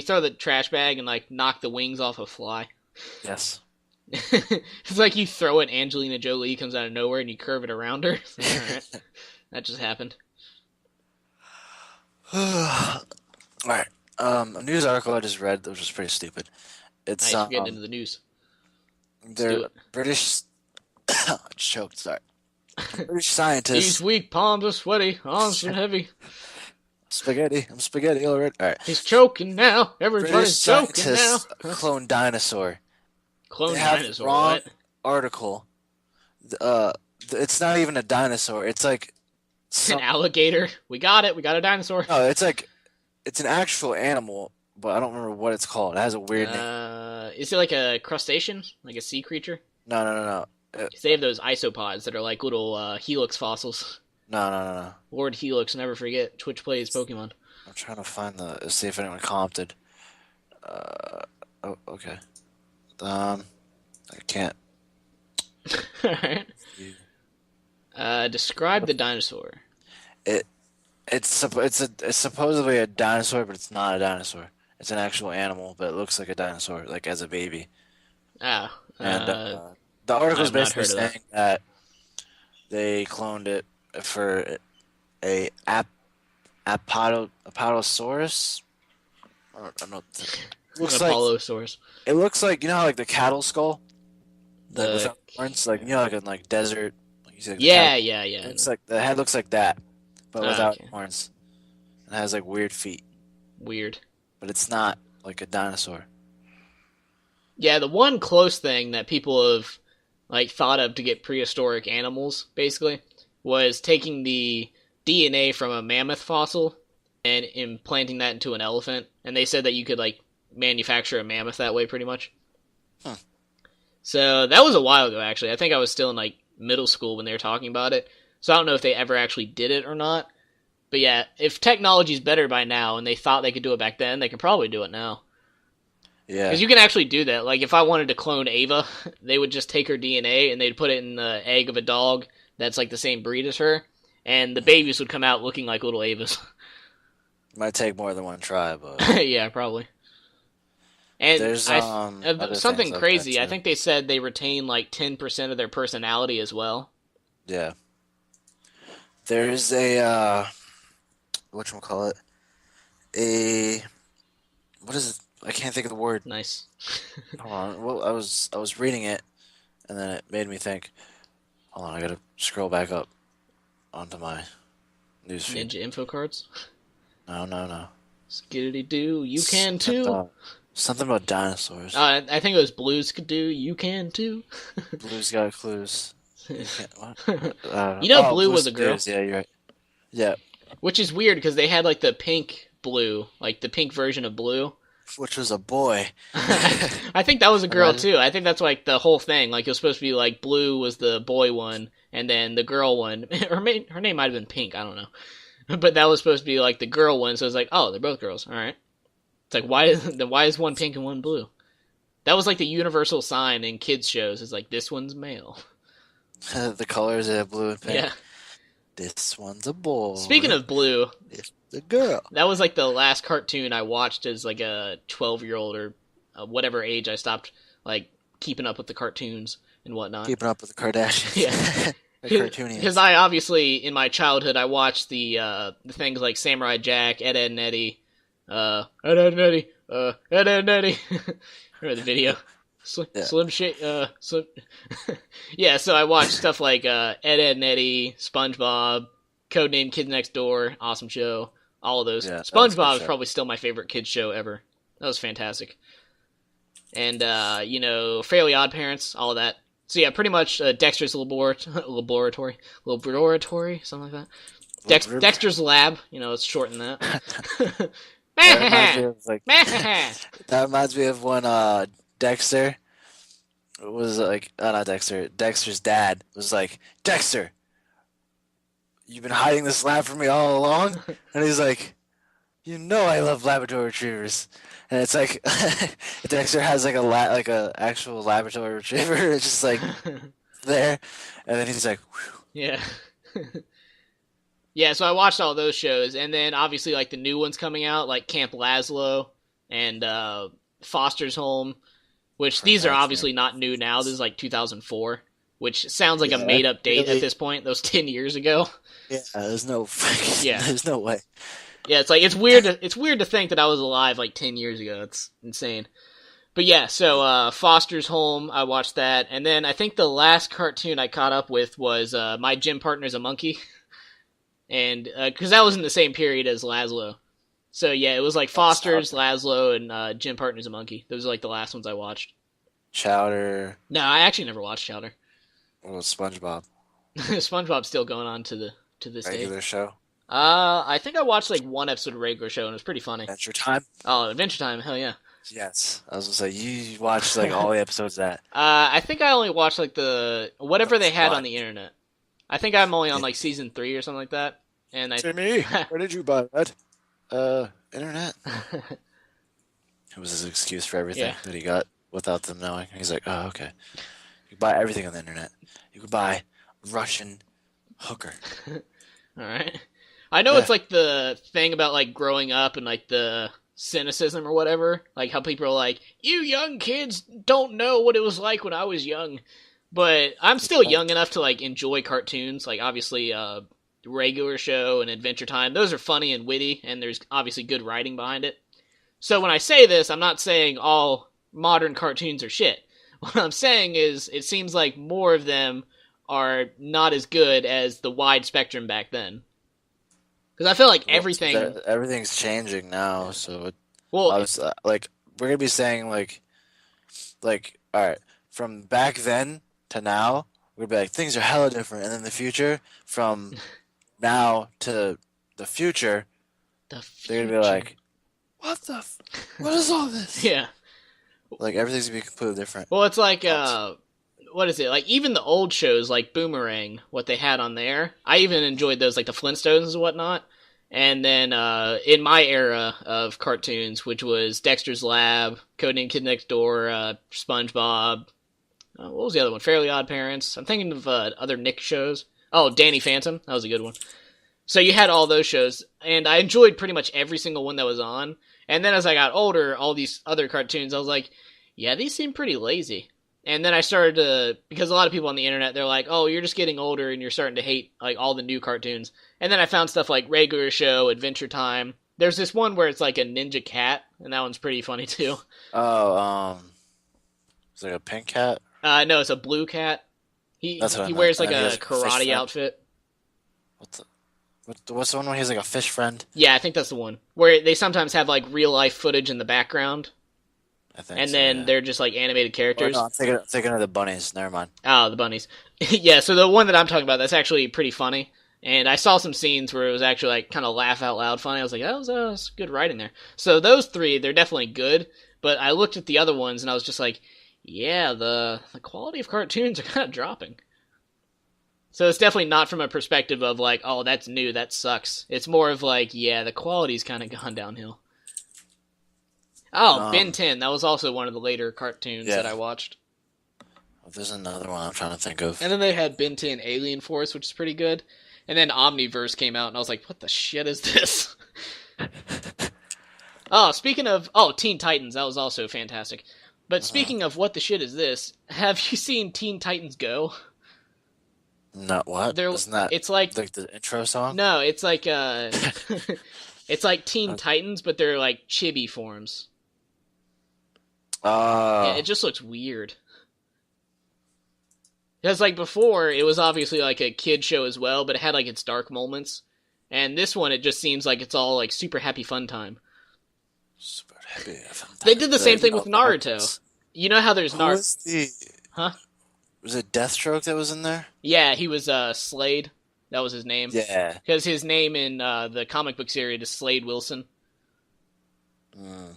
throw the trash bag and like knock the wings off a fly? Yes. It's like you throw it, Angelina Jolie comes out of nowhere, and you curve it around her. Alright. That just happened. Alright. A news article I just read that was just pretty stupid. It's nice, getting into the news. They're British... I choked, sorry. British scientists... He's weak, palms are sweaty, arms are heavy. Spaghetti. I'm spaghetti already. Alright. He's choking now. Everybody's choking now. Clone dinosaur. Clone dinosaur. Wrong what? Article. It's not even a dinosaur. It's like an alligator. We got it. We got a dinosaur. No, it's an actual animal, but I don't remember what it's called. It has a weird name. Is it like a crustacean, like a sea creature? No. Uh, 'Cause they have those isopods that are like little Helix fossils. no, no, no, no. Lord Helix, never forget. Twitch plays Pokemon. I'm trying to find see if anyone commented. Uh, oh, okay. Um, I can't. Alright. Describe the dinosaur. It it's supposedly a dinosaur, but it's not a dinosaur. It's an actual animal, but it looks like a dinosaur, like as a baby. Ah, And the article is I've not basically heard of that. saying that they cloned it for a apatosaurus. I don't know. An Looks like Apollosaurus. it looks like how like the cattle skull, like The without horns, like like in like desert, like you see like the cattle. yeah, yeah, yeah. It's like the head looks like that, but Ah, without okay. horns. It has like weird feet, Weird. but it's not like a dinosaur. Yeah, the one close thing that people have like thought of to get prehistoric animals basically was taking the DNA from a mammoth fossil and implanting that into an elephant, and they said that you could like manufacture a mammoth that way pretty much. Huh. So that was a while ago actually. I think I was still in like middle school when they were talking about it. So I don't know if they ever actually did it or not. But yeah, if technology's better by now and they thought they could do it back then, they can probably do it now. Yeah, Because you can actually do that. Like, if I wanted to clone Ava, they would just take her DNA and they'd put it in the egg of a dog that's like the same breed as her, and the babies would come out looking like little Avas. might take more than one try, but Yeah, probably. And there's other things something like that crazy. I too. think they said they retain like 10% of their personality as well. Yeah, there's a whatchamacallit, a what is it? I can't think of the word. Nice. Hold on. Well, I was reading it, and then it made me think. Hold on, I gotta scroll back up onto my newsfeed. Ninja info cards. No, no, no. Skiddity doo, you S- can I too. thought something about dinosaurs. I think it was Blues could do. You can too. Blue's got clues. You can't, what? You know, Oh, Blue Blue's was a girl, Clues. Yeah, you're right. Yeah, which is weird because they had like the pink Blue, like the pink version of Blue. which was a boy. I think that was a girl Imagine. too. I think that's like the whole thing. Like it was supposed to be like Blue was the boy one, and then the girl one. Her name might have been Pink. I don't know, but that was supposed to be like the girl one. So it's like, oh, they're both girls. All right. It's like why is one pink and one blue? That was like the universal sign in kids shows. It's like this one's male. The colors are blue and pink. Yeah. This one's a boy. Speaking of Blue, This the girl. that was like the last cartoon I watched as like a 12-year-old or whatever age I stopped like keeping up with the cartoons and whatnot. Keeping up with the Kardashians. Yeah. The Because cartoonians. I obviously in my childhood I watched the things like Samurai Jack, Ed, Edd and Eddy, Ed, Edd and Eddy, Ed, Edd and Eddy. Remember the video? Yeah. Slim Shady, Slim. Yeah, so I watched stuff like Ed, Edd and Eddy, SpongeBob, Codename Kids Next Door, awesome show, all of those. Yeah, that was a good SpongeBob is show. probably still my favorite kids show ever. That was fantastic. And Fairly Odd Parents, all of that. So yeah, pretty much Dexter's laboratory, something like that. Dexter's Lab, it's short than that. That reminds me of like that reminds me of when Dexter was like not Dexter. Dexter's dad was like, Dexter, you've been hiding this lab from me all along? And he's like, I love Labrador retrievers. And it's like Dexter has like like a actual Labrador retriever. It's just like there, and then he's like, whew. Yeah. Yeah, so I watched all those shows, and then obviously like the new ones coming out, like Camp Lazlo and Foster's Home, which these are obviously not new now. This is like 2004, which sounds like a Yeah, made up date really. at this point. That was 10 years ago. Yeah, there's no freaking, Yeah. there's no way. Yeah, it's like it's weird to think that I was alive like 10 years ago. It's insane. But yeah, so Foster's Home, I watched that, and then I think the last cartoon I caught up with was My Gym Partner's a Monkey. And because that was in the same period as Laszlo. So yeah, it was like Foster's, Laszlo, and Gym Partner's a Monkey. Those are like the last ones I watched. Chowder. No, I actually never watched Chowder. Well, SpongeBob. SpongeBob's still going on to this day. Regular show. I think I watched like one episode of Regular Show and it was pretty funny. Adventure Time. Oh, Adventure Time, hell yeah. Yes, I was gonna say you watched like all the episodes of that. I think I only watched like the whatever they That's had on fun. the internet. I think I'm only on Yeah. like season 3 or something like that. And I, Timmy, where did you buy that? Internet. It was his excuse for everything yeah. that he got without them knowing. He's like, oh, okay. You can buy everything on the internet. You can buy Russian hooker. All right. I know Yeah. it's like the thing about like growing up and like the cynicism or whatever, like how people are like, "You young kids don't know what it was like when I was young." But I'm still young enough to like enjoy cartoons, like obviously Regular Show and Adventure Time. Those are funny and witty and there's obviously good writing behind it. So when I say this, I'm not saying all modern cartoons are shit. What I'm saying is it seems like more of them are not as good as the wide spectrum back then. Because I feel like Well, everything. everything's changing now, so Well, I was like, we're gonna be saying like, all right, from back then to now, we're gonna be like things are hella different, and in the future, from now to the future, the they're gonna be future. like, what is all this? Yeah. Like everything's gonna be completely different. Well, it's like Thoughts? what is it? Like even the old shows like Boomerang, what they had on there. I even enjoyed those like the Flintstones and whatnot. And then in my era of cartoons, which was Dexter's Lab, Codename Kid Next Door, SpongeBob, what was the other one? Fairly Odd Parents. I'm thinking of other Nick shows. Oh, Danny Phantom. That was a good one. So you had all those shows, and I enjoyed pretty much every single one that was on. And then as I got older, all these other cartoons, I was like, yeah, these seem pretty lazy. And then I started to, because a lot of people on the internet, they're like, oh, you're just getting older and you're starting to hate like all the new cartoons. And then I found stuff like Regular Show, Adventure Time. There's this one where it's like a ninja cat, and that one's pretty funny too. Oh, it's like a pink cat. No, it's a blue cat. He That's what I he meant. wears And like then he a has like a fish karate friend. outfit. What's the, what's the one where he has like a fish friend? Yeah, I think that's the one where they sometimes have like real life footage in the background, I think and so. then Yeah. they're just like animated Or no, characters. I'm thinking of the bunnies. Never mind. Oh, the bunnies. Yeah, so the one that I'm talking about, that's actually pretty funny. And I saw some scenes where it was actually like kind of laugh out loud funny. I was like, that was good writing there. So those three, they're definitely good. But I looked at the other ones and I was just like, yeah, the quality of cartoons are kind of dropping. So it's definitely not from a perspective of like, oh, that's new, that sucks. It's more of like, yeah, the quality's kind of gone downhill. Oh, Ben Um, 10. That was also one of the later cartoons that yeah. I watched. There's another one I'm trying to think of. And then they had Ben 10 Alien Force, which is pretty good. And then Omniverse came out, and I was like, what the shit is this? Oh, speaking of... Oh, Teen Titans. That was also fantastic. But Uh, speaking of what the shit is this, have you seen Teen Titans Go? not what? They're... Isn't that It's like... like the intro song? No, it's like... it's like Teen Uh, Titans, but they're like chibi forms. Yeah, uh, it just looks weird. Because, like, before, it was obviously, like, a kid show as well, but it had, like, its dark moments. And this one, it just seems like it's all, like, super happy fun time. super happy. They did the same thing with No, Naruto. You know how there's who was the? Huh? Was it Deathstroke that was in there? Yeah, he was, Slade. That was his name. Yeah. Because his name in, the comic book series is Slade Wilson. Mm,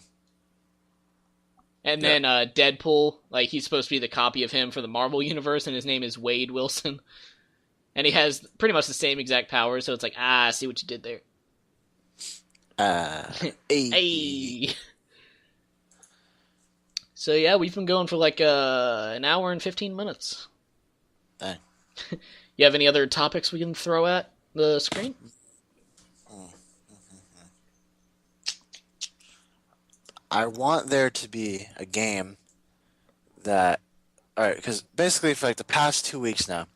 And yeah. then, Deadpool, like, he's supposed to be the copy of him for the Marvel Universe, and his name is Wade Wilson. And he has pretty much the same exact powers, so it's like, I see what you did there. Hey. Hey! So yeah, we've been going for like an hour and 15 minutes. Dang. You have any other topics we can throw at the screen? I want there to be a game that, all right, because basically for like the past 2 weeks now,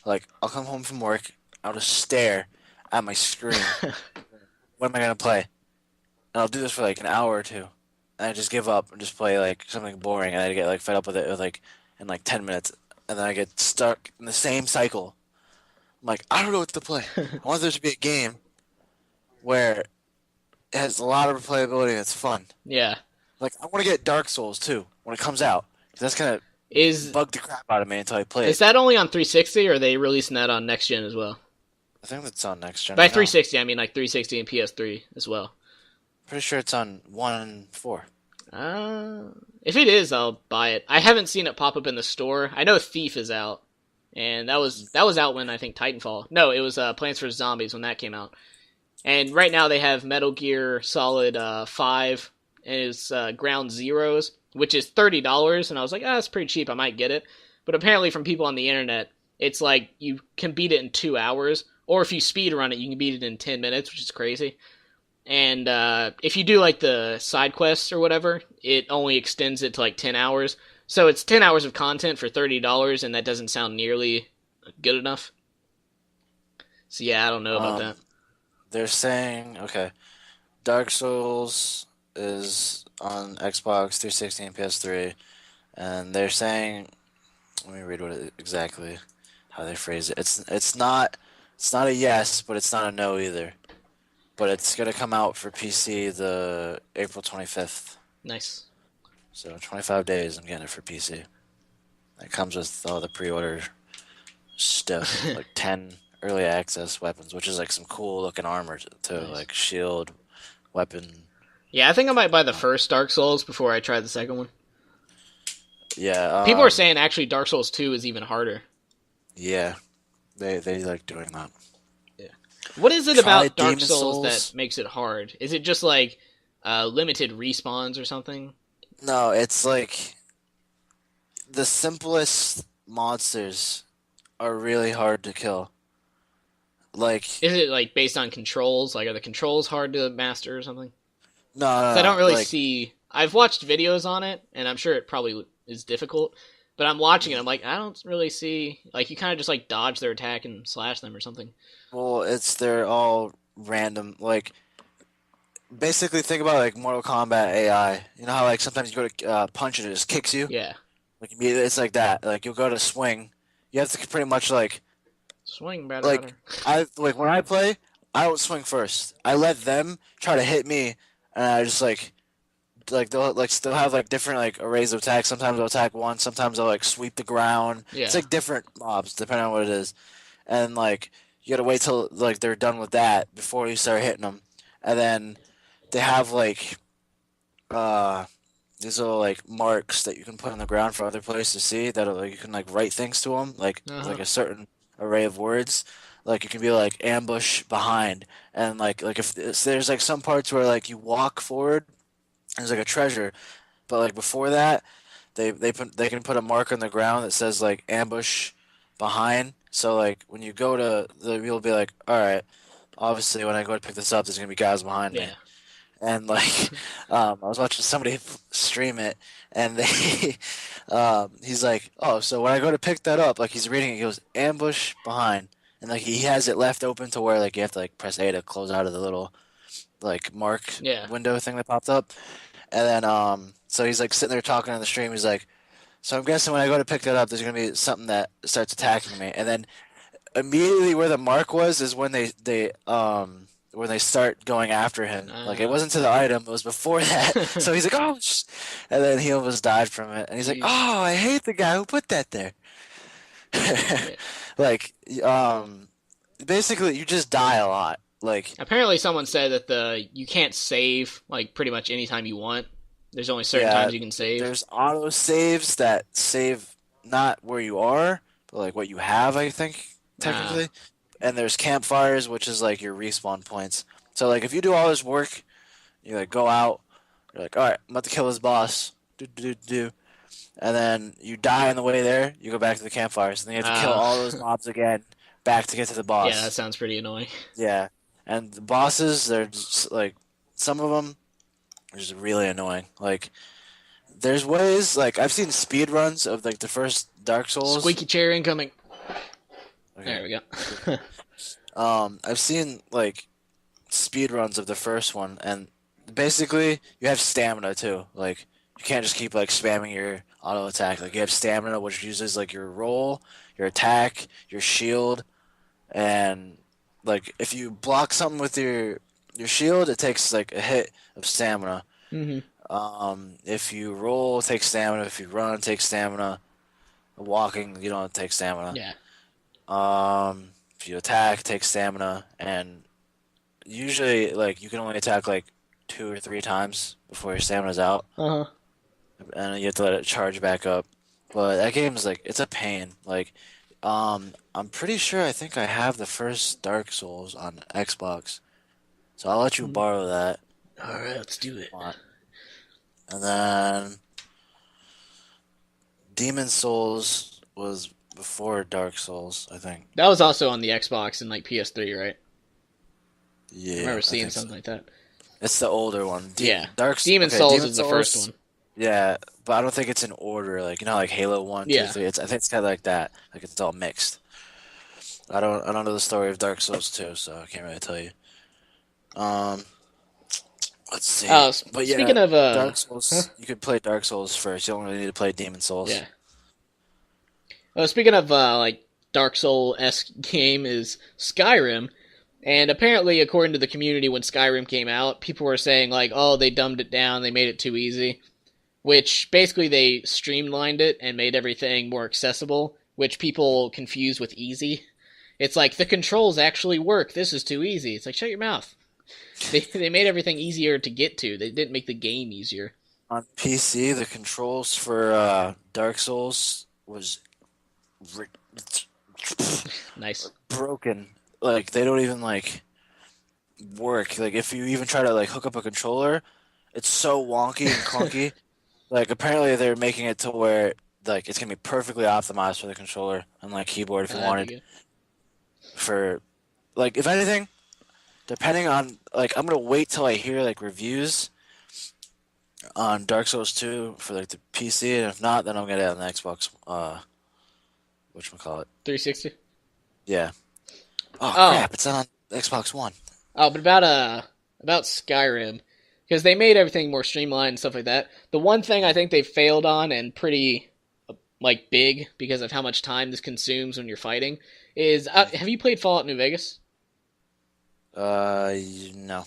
like I'll come home from work, I'll just stare at my screen. What am I gonna play? And I'll do this for like an hour or two, and I just give up and just play like something boring, and I get like fed up with it like in like 10 minutes, and then I get stuck in the same cycle. I'm like, I don't know what to play. I want there to be a game where it has a lot of replayability and it's fun. Yeah. Like I want to get Dark Souls too when it comes out, 'cause that's gonna Is bug the crap out of me until I play is it. that only on 360, or are they releasing that on next gen as well? I think that's on next gen By right now. 360, I mean like 360 and PS3 as well. Pretty sure it's on 1 and 4. Uh, if it is, I'll buy it. I haven't seen it pop up in the store. I know Thief is out, and that was out when I think Titanfall. No, it was Plants vs Zombies when that came out. And right now they have Metal Gear Solid 5 is Ground Zeroes, which is $30, and I was like, ah, that's pretty cheap. I might get it. But apparently, from people on the internet, it's like you can beat it in 2 hours, or if you speed run it, you can beat it in 10 minutes, which is crazy. And if you do like the side quests or whatever, it only extends it to like 10 hours. So it's 10 hours of content for $30, and that doesn't sound nearly good enough. So yeah, I don't know about Um, that. they're saying okay, Dark Souls is on Xbox 360 and PS3, and they're saying, let me read exactly how they phrase it. It's not a yes, but it's not a no either. But it's gonna come out for PC the April 25th. Nice. So 25 days, I'm getting it for PC. It comes with all the pre-order stuff, like 10 early access weapons, which is like some cool looking armor too, Nice. like shield, weapon. Yeah, I think I might buy the first Dark Souls before I try the second one. Yeah, People are saying actually Dark Souls 2 is even harder. yeah, they like doing that. Yeah. What is it Try about Dark Demon Souls that Souls. makes it hard? Is it just like limited respawns or something? No, it's like the simplest monsters are really hard to kill. Like, Is it like based on controls? Like are the controls hard to master or something? no, Because I no, don't no. really Like, see. I've watched videos on it, and I'm sure it probably is difficult. But I'm watching it. I'm like, I don't really see. Like you kind of just like dodge their attack and slash them or something. well, they're all random. Like, basically, think about like Mortal Kombat AI. You know how like sometimes you go to punch and it just kicks you. Yeah. Like immediately, it's like that. Like you'll go to swing, you have to pretty much Swing better, like better. I like when I play, I don't swing first. I let them try to hit me, and I just like they'll like still have like different like arrays of attacks. Sometimes they'll attack once. Sometimes they'll like sweep the ground. It's Yeah. like different mobs depending on what it is, and like you gotta wait till like they're done with that before you start hitting them, and then they have like uh these little like marks that you can put on the ground for other players to see that are, like you can like write things to them Uh huh. like a certain array of words. Like it can be like ambush behind, and like if so there's like some parts where like you walk forward, there's like a treasure, but like before that, they can put a mark on the ground that says like ambush behind. So like when you go to the, you'll be like, all right, obviously when I go to pick this up, there's gonna be guys behind me. Yeah. And like, I was watching somebody stream it, and they, he's like, oh, so when I go to pick that up, like he's reading it, he goes ambush behind, and like he has it left open to where like you have to like press A to close out of the little like mark Yeah. window thing that popped up. And then so he's like sitting there talking on the stream. He's like, so I'm guessing when I go to pick that up, there's gonna be something that starts attacking me. And then immediately where the mark was is when they start going after him. Like it Uh, wasn't to the item, it was before that. So he's like, oh, and then he almost died from it. And he's like, Jeez. oh, I hate the guy who put that there. Yeah. Like basically you just die a lot. Like Apparently, someone said that the you can't save like pretty much anytime you want. There's only certain yeah, times you can save. there's auto saves that save not where you are, but like what you have, I think, Uh, technically. And there's campfires, which is like your respawn points. So like if you do all this work, you like go out, you're like, all right, I'm about to kill this boss, do do do do, and then you die on the way there. You go back to the campfires, and then you have to kill uh, all those mobs again, back to get to the yeah, that boss. sounds pretty annoying. Yeah, and the bosses, they're just, like some of them are just really annoying. Like there's ways like I've seen speed runs of like the first Dark Souls. Squeaky chair incoming. Okay, There we good. go. I've seen like speed runs of the first one, and basically you have stamina too. Like you can't just keep like spamming your auto attack. Like you have stamina, which uses like your roll, your attack, your shield, and like if you block something with your shield, it takes like a hit of stamina. hmm If you roll, it takes stamina. If you run, it takes stamina. Walking, you don't take stamina. Yeah. If you attack, it takes stamina, and usually like you can only attack like 2 or 3 times before your stamina's out, Uh huh. and you have to let it charge back up. But that game's like it's a pain. Like, I'm pretty sure I think I have the first Dark Souls on Xbox, so I'll let you borrow that. All right, let's do it. And then Demon Souls was before Dark Souls, I think. That was also on the Xbox and like PS3, right? I Yeah, remember I seeing think so. something like that. It's the older one. Yeah, Demon Okay, Souls Demon is the first Souls. one. Yeah, but I don't think it's in order. Like like Halo 1, 2, Yeah. 3. I think it's kind of like that. Like it's all mixed. I don't know the story of Dark Souls 2, so I can't really tell you. Um, let's see. But yeah, Speaking of Dark huh? Souls. You could play Dark Souls first. You don't really need to play Demon Souls. Yeah. Speaking of like Dark Soul esque game is Skyrim, and apparently, according to the community, when Skyrim came out, people were saying like, "Oh, they dumbed it down, they made it too easy," which basically they streamlined it and made everything more accessible, which people confuse with easy. It's like the controls actually work. This is too easy. It's like shut your mouth. They made everything easier to get to. They didn't make the game easier. On PC, the controls for Dark Souls was ri- Nice. broken. Like they don't even work. Like if you even try to hook up a controller, it's so wonky and clunky. Like apparently they're making it to where it's gonna be perfectly optimized for the controller and keyboard if you That'd be wanted good. for if anything, depending on I'm gonna wait till I hear reviews on Dark Souls 2 for the PC, and if not, then I'm gonna get it on the Xbox. Whatchamacallit? 360. Yeah. Oh Oh, crap! It's on Xbox One. oh, but about Skyrim, because they made everything more streamlined and stuff like that. The one thing I think they failed on, and pretty big because of how much time this consumes when you're fighting, is have you played Fallout New Vegas? No.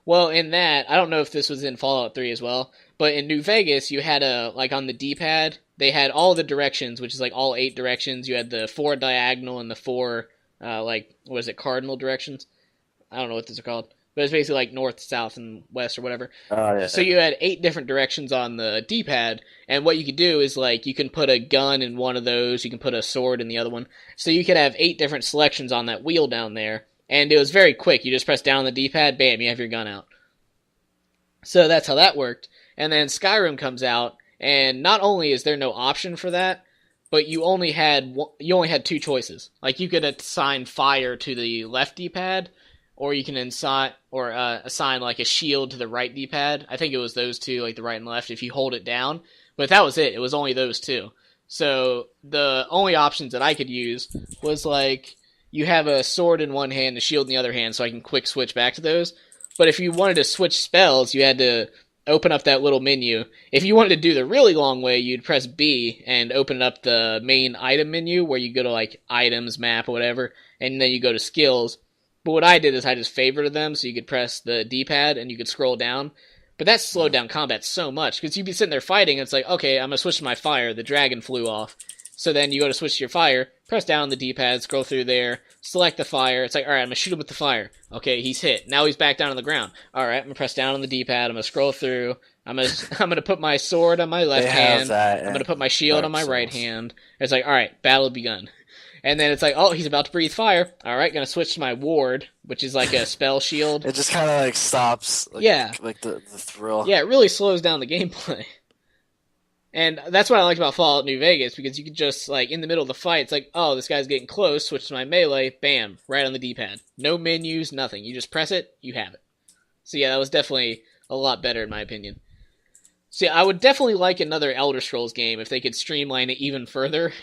Well, in that, I don't know if this was in Fallout 3 as well, but in New Vegas, you had on the D-pad, they had all the directions, which is like all 8 directions. You had the 4 diagonal and the 4, what is it, cardinal directions? I don't know what those are called, but it's basically like north, south, and west or whatever. Oh So yeah. you had 8 different directions on the D-pad, and what you could do is you can put a gun in one of those, you can put a sword in the other one. So you could have 8 different selections on that wheel down there, and it was very quick. You just press down on the D-pad, bam, you have your gun out. So that's how that worked. And then Skyrim comes out, and not only is there no option for that, but you only had 2 choices. Like you could assign fire to the left D-pad, or you can assign like a shield to the right D-pad. I think it was those two, like the right and left, if you hold it down. But that was it. It was only those 2. So the only options that I could use was you have a sword in one hand, a shield in the other hand, so I can quick switch back to those. But if you wanted to switch spells, you had to open up that little menu. If you wanted to do the really long way, you'd press B and open up the main item menu where you go to items, map, or whatever, and then you go to skills. But what I did is I just favorited them so you could press the D-pad and you could scroll down. But that slowed down combat so much because you'd be sitting there fighting and it's like, okay, I'm going to switch to my fire. The dragon flew off. So then you go to switch to your fire, press down on the D-pad, scroll through there, select the fire. It's like, all right, I'm going to shoot him with the fire. Okay, he's hit. Now he's back down on the ground. All right, I'm going to press down on the D-pad. I'm going to scroll through. I'm going to put my sword on my left They have hand. that I'm going to in put my shield on Dark my right Souls. hand. It's like, all right, battle begun. And then it's like, oh, he's about to breathe fire. All right, going to switch to my ward, which is like a spell shield. It just kind of stops Yeah. the thrill. Yeah, it really slows down the gameplay. And that's what I liked about Fallout New Vegas, because you could just, in the middle of the fight, it's like, oh, this guy's getting close, switch to my melee, bam, right on the D-pad. No menus, nothing. You just press it, you have it. So yeah, that was definitely a lot better in my opinion. So yeah, I would definitely like another Elder Scrolls game if they could streamline it even further.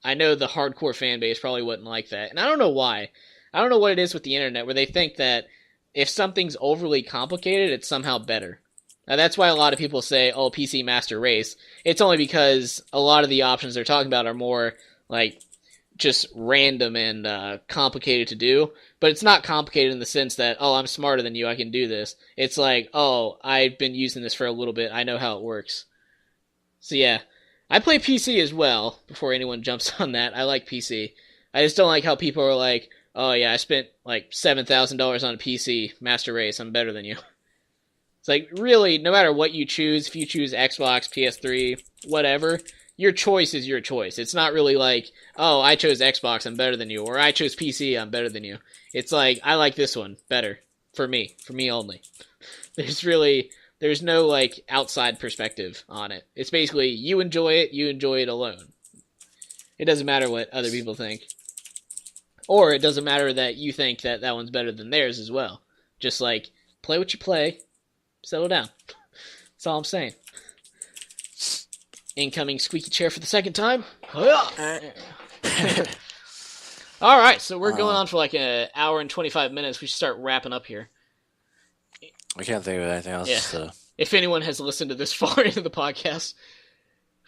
I know the hardcore fan base probably wouldn't like that, and I don't know why. I don't know what it is with the internet where they think that if something's overly complicated, it's somehow better. Now, that's why a lot of people say, oh, PC Master Race. It's only because a lot of the options they're talking about are more, just random and complicated to do. But it's not complicated in the sense that, oh, I'm smarter than you, I can do this. It's like, oh, I've been using this for a little bit, I know how it works. So yeah, I play PC as well, before anyone jumps on that. I like PC. I just don't like how people are like, oh yeah, I spent $7,000 on a PC Master Race, I'm better than you. It's like, really, no matter what you choose, if you choose Xbox, PS3, whatever, your choice is your choice. It's not really like, oh, I chose Xbox, I'm better than you, or I chose PC, I'm better than you. It's like, I like this one better. For me only. There's no, like, outside perspective on it. It's basically, you enjoy it alone. It doesn't matter what other people think. Or it doesn't matter that you think that that one's better than theirs as well. Just, like, play what you play, settle down. That's all I'm saying. Incoming squeaky chair for the second time. Alright, so we're going on for like an hour and 25 minutes. We should start wrapping up here. I can't think of anything else. Yeah. So. If anyone has listened to this far into the podcast,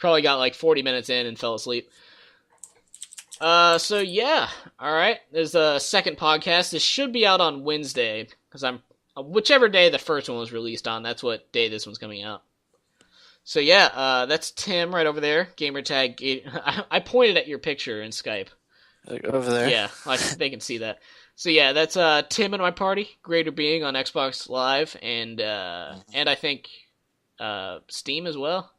probably got like 40 minutes in and fell asleep. So yeah. Alright, there's a second podcast. This should be out on Wednesday, because whichever day the first one was released on, that's what day this one's coming out. So yeah, that's Tim right over there. Gamertag. I pointed at your picture in Skype. Like over there? Yeah, they can see that. So yeah, that's Tim and my party, Greater Being on Xbox Live, and I think Steam as well.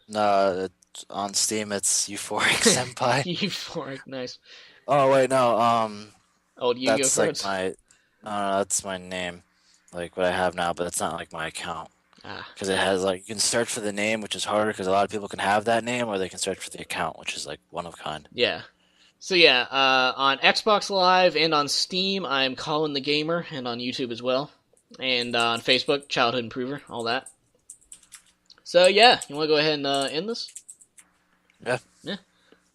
No, on Steam it's Euphoric Senpai. Euphoric, nice. Oh wait, no, Old Yu-Gi-Oh that's cards. like that's my name, like what I have now, but it's not like my account. Because it has, like, you can search for the name, which is harder because a lot of people can have that name, or they can search for the account, which is, like, one of a kind. Yeah. So, yeah, on Xbox Live and on Steam, I'm Colin the Gamer, and on YouTube as well. And on Facebook, Childhood Improver, all that. So, yeah, you want to go ahead and end this? Yeah. Yeah.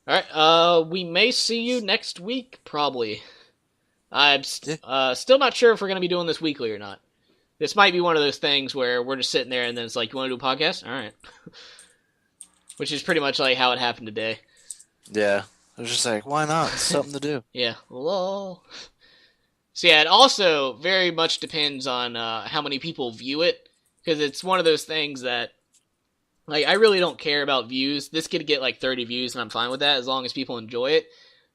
Alright, we may see you next week, probably. I'm still not sure if we're going to be doing this weekly or not. This might be one of those things where we're just sitting there and then it's like, you want to do a podcast? All right. Which is pretty much like how it happened today. Yeah. I was just like, why not? It's something to do. Yeah. Lol. So yeah, it also very much depends on how many people view it. Because it's one of those things that, like, I really don't care about views. This could get like 30 views and I'm fine with that as long as people enjoy it.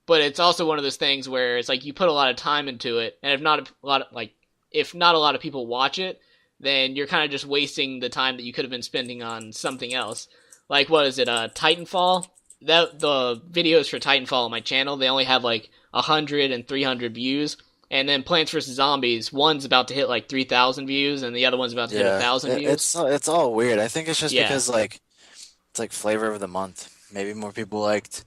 But it's also one of those things where it's like you put a lot of time into it, and if not a lot of people watch it, then you're kind of just wasting the time that you could have been spending on something else. Like, what is it, Titanfall? The videos for Titanfall on my channel, they only have like 100 and 300 views. And then Plants vs. Zombies, one's about to hit like 3,000 views, and the other one's about to hit 1,000 views. It's all weird. I think it's just because, like, it's like flavor of the month. Maybe more people liked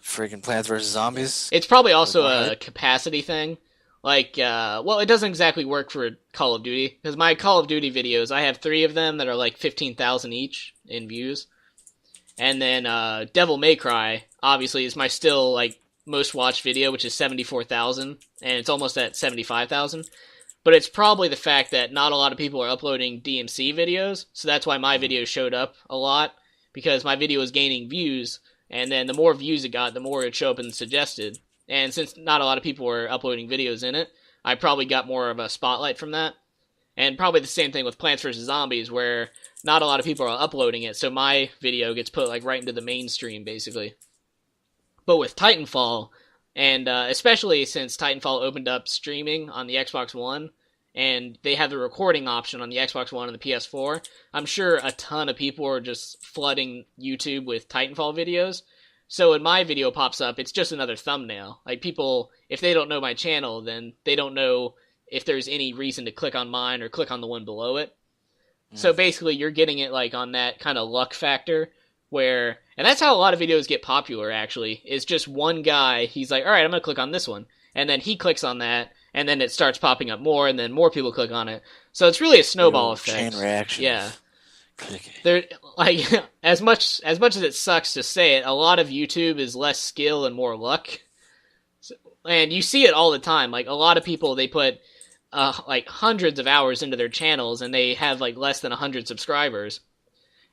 freaking Plants vs. Zombies. It's probably also a capacity thing. Like, well, it doesn't exactly work for Call of Duty, because my Call of Duty videos, I have 3 of them that are like 15,000 each in views. And then Devil May Cry, obviously, is my still, like, most watched video, which is 74,000, and it's almost at 75,000. But it's probably the fact that not a lot of people are uploading DMC videos, so that's why my video showed up a lot, because my video was gaining views, and then the more views it got, the more it would show up in the suggested. And since not a lot of people were uploading videos in it, I probably got more of a spotlight from that. And probably the same thing with Plants vs. Zombies, where not a lot of people are uploading it, so my video gets put like right into the mainstream, basically. But with Titanfall, and especially since Titanfall opened up streaming on the Xbox One, and they have the recording option on the Xbox One and the PS4, I'm sure a ton of people are just flooding YouTube with Titanfall videos. So when my video pops up, it's just another thumbnail. Like, people, if they don't know my channel, then they don't know if there's any reason to click on mine or click on the one below it. So basically, you're getting it, like, on that kind of luck factor where... And that's how a lot of videos get popular, actually. Is just one guy, he's like, alright, I'm going to click on this one. And then he clicks on that, and then it starts popping up more, and then more people click on it. So it's really a snowball effect. Chain reaction. Yeah. There, like, as much as it sucks to say it, a lot of YouTube is less skill and more luck. So, and you see it all the time. Like, a lot of people, they put like hundreds of hours into their channels, and they have like less than 100 subscribers.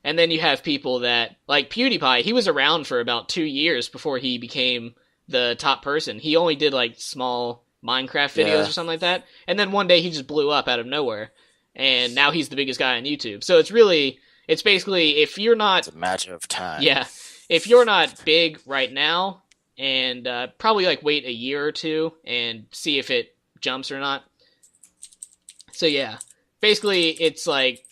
And then you have people that, like PewDiePie, he was around for about 2 years before he became the top person. He only did like small Minecraft videos or something like that. And then one day he just blew up out of nowhere. And now he's the biggest guy on YouTube. So it's basically, if you're not... It's a matter of time. Yeah. If you're not big right now, and probably like wait a year or two and see if it jumps or not. So yeah. basically it's like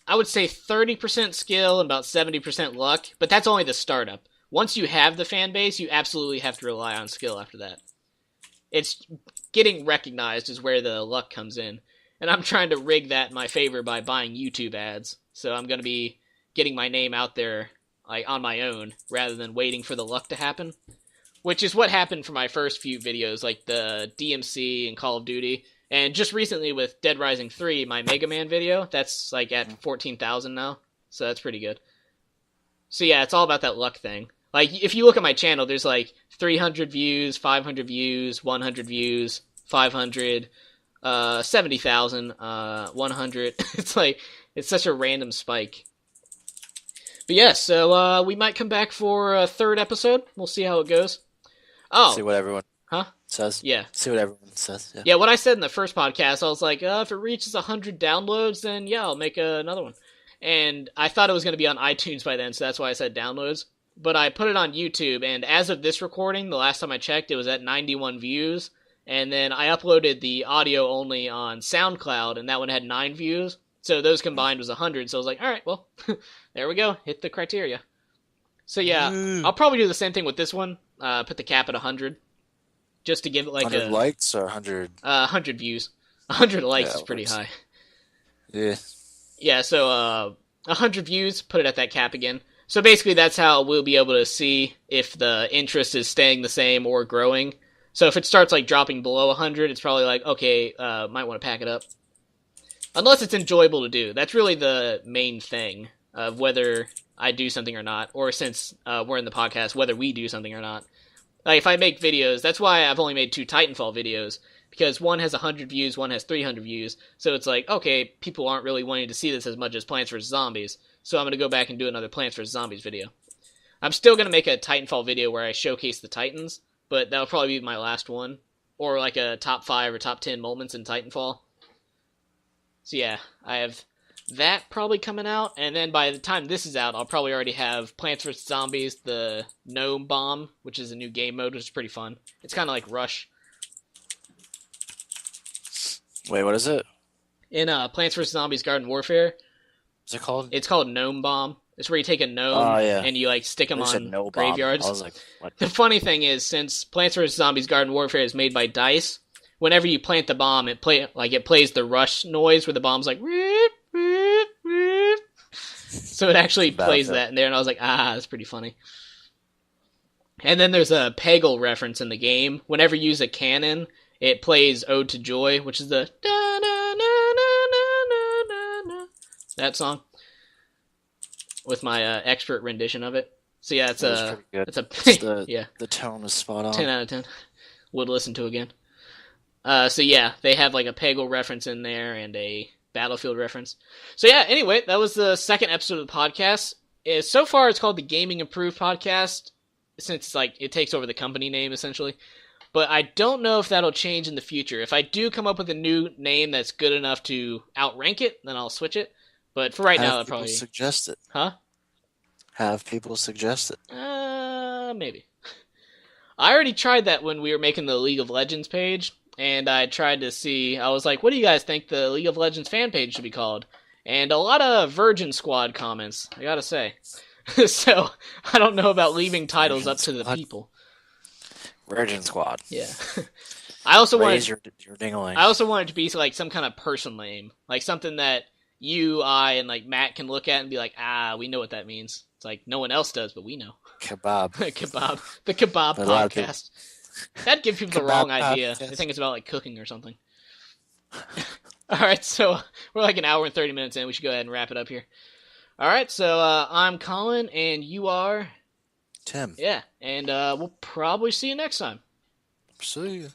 I would say 30% skill and about 70% luck, but that's only the startup. Once you have the fan base, you absolutely have to rely on skill after that. It's getting recognized is where the luck comes in. And I'm trying to rig that in my favor by buying YouTube ads. So I'm going to be getting my name out there like on my own rather than waiting for the luck to happen. Which is what happened for my first few videos, like the DMC and Call of Duty. And just recently with Dead Rising 3, my Mega Man video, that's like at 14,000 now. So that's pretty good. So yeah, it's all about that luck thing. Like, if you look at my channel, there's like 300 views, 500 views, 100 views, 500, 70,000, 100. It's like, it's such a random spike. But yeah, so we might come back for a third episode. We'll see how it goes. Oh. See what everyone Huh? says. Yeah. See what everyone says. Yeah. Yeah, what I said in the first podcast, I was like, if it reaches 100 downloads, then yeah, I'll make another one. And I thought it was going to be on iTunes by then, so that's why I said downloads. But I put it on YouTube, and as of this recording, the last time I checked, it was at 91 views. And then I uploaded the audio only on SoundCloud, and that one had 9 views. So those combined was 100. So I was like, all right, well, there we go. Hit the criteria. So yeah, I'll probably do the same thing with this one. Put the cap at 100. Just to give it like 100 likes or 100? 100 views. 100 likes is pretty high. Yeah. Yeah, so 100 views, put it at that cap again. So basically that's how we'll be able to see if the interest is staying the same or growing. So if it starts like dropping below 100, it's probably like, okay, might want to pack it up. Unless it's enjoyable to do. That's really the main thing of whether I do something or not. Or since we're in the podcast, whether we do something or not. Like if I make videos, that's why I've only made 2 Titanfall videos. Because one has 100 views, one has 300 views. So it's like, okay, people aren't really wanting to see this as much as Plants vs. Zombies. So I'm going to go back and do another Plants vs. Zombies video. I'm still going to make a Titanfall video where I showcase the Titans. But that'll probably be my last one. Or like a top 5 or top 10 moments in Titanfall. So yeah, I have that probably coming out. And then by the time this is out, I'll probably already have Plants vs. Zombies, the Gnome Bomb, which is a new game mode, which is pretty fun. It's kind of like Rush. Wait, what is it? In Plants vs. Zombies Garden Warfare. What's it called? It's called Gnome Bomb. It's where you take a gnome and you like stick them on graveyards. I was like, what? The funny thing is, since Plants vs. Zombies Garden Warfare is made by DICE, whenever you plant the bomb, it plays the rush noise where the bomb's like... So it actually plays that in there, and I was like, that's pretty funny. And then there's a Peggle reference in the game. Whenever you use a cannon, it plays Ode to Joy, which is the... that song. With my expert rendition of it. So yeah, it's a... The tone is spot on. 10 out of 10. Would listen to again. So yeah, they have like a Peggle reference in there and a Battlefield reference. So yeah, anyway, that was the second episode of the podcast. So far, it's called the Gaming Improved Podcast, since like it takes over the company name essentially. But I don't know if that'll change in the future. If I do come up with a new name that's good enough to outrank it, then I'll switch it. But for right now, I'll probably suggest it. Huh? Have people suggest it? Maybe. I already tried that when we were making the League of Legends page. And I tried to see, I was like, what do you guys think the League of Legends fan page should be called? And a lot of Virgin Squad comments, I gotta say. So, I don't know about leaving titles up to the people. Virgin Squad. Yeah. I also wanted your ding-a-ling. I also wanted it to be like some kind of person name. Like something that you, I, and like Matt can look at and be like, we know what that means. It's like, no one else does, but we know. Kebab. Kebab. The Kebab Podcast. That'd give people the wrong idea. They think it's about like cooking or something. Alright, so we're like an hour and 30 minutes in. We should go ahead and wrap it up here. Alright, so I'm Colin, and you are... Tim. Yeah, and we'll probably see you next time. See you.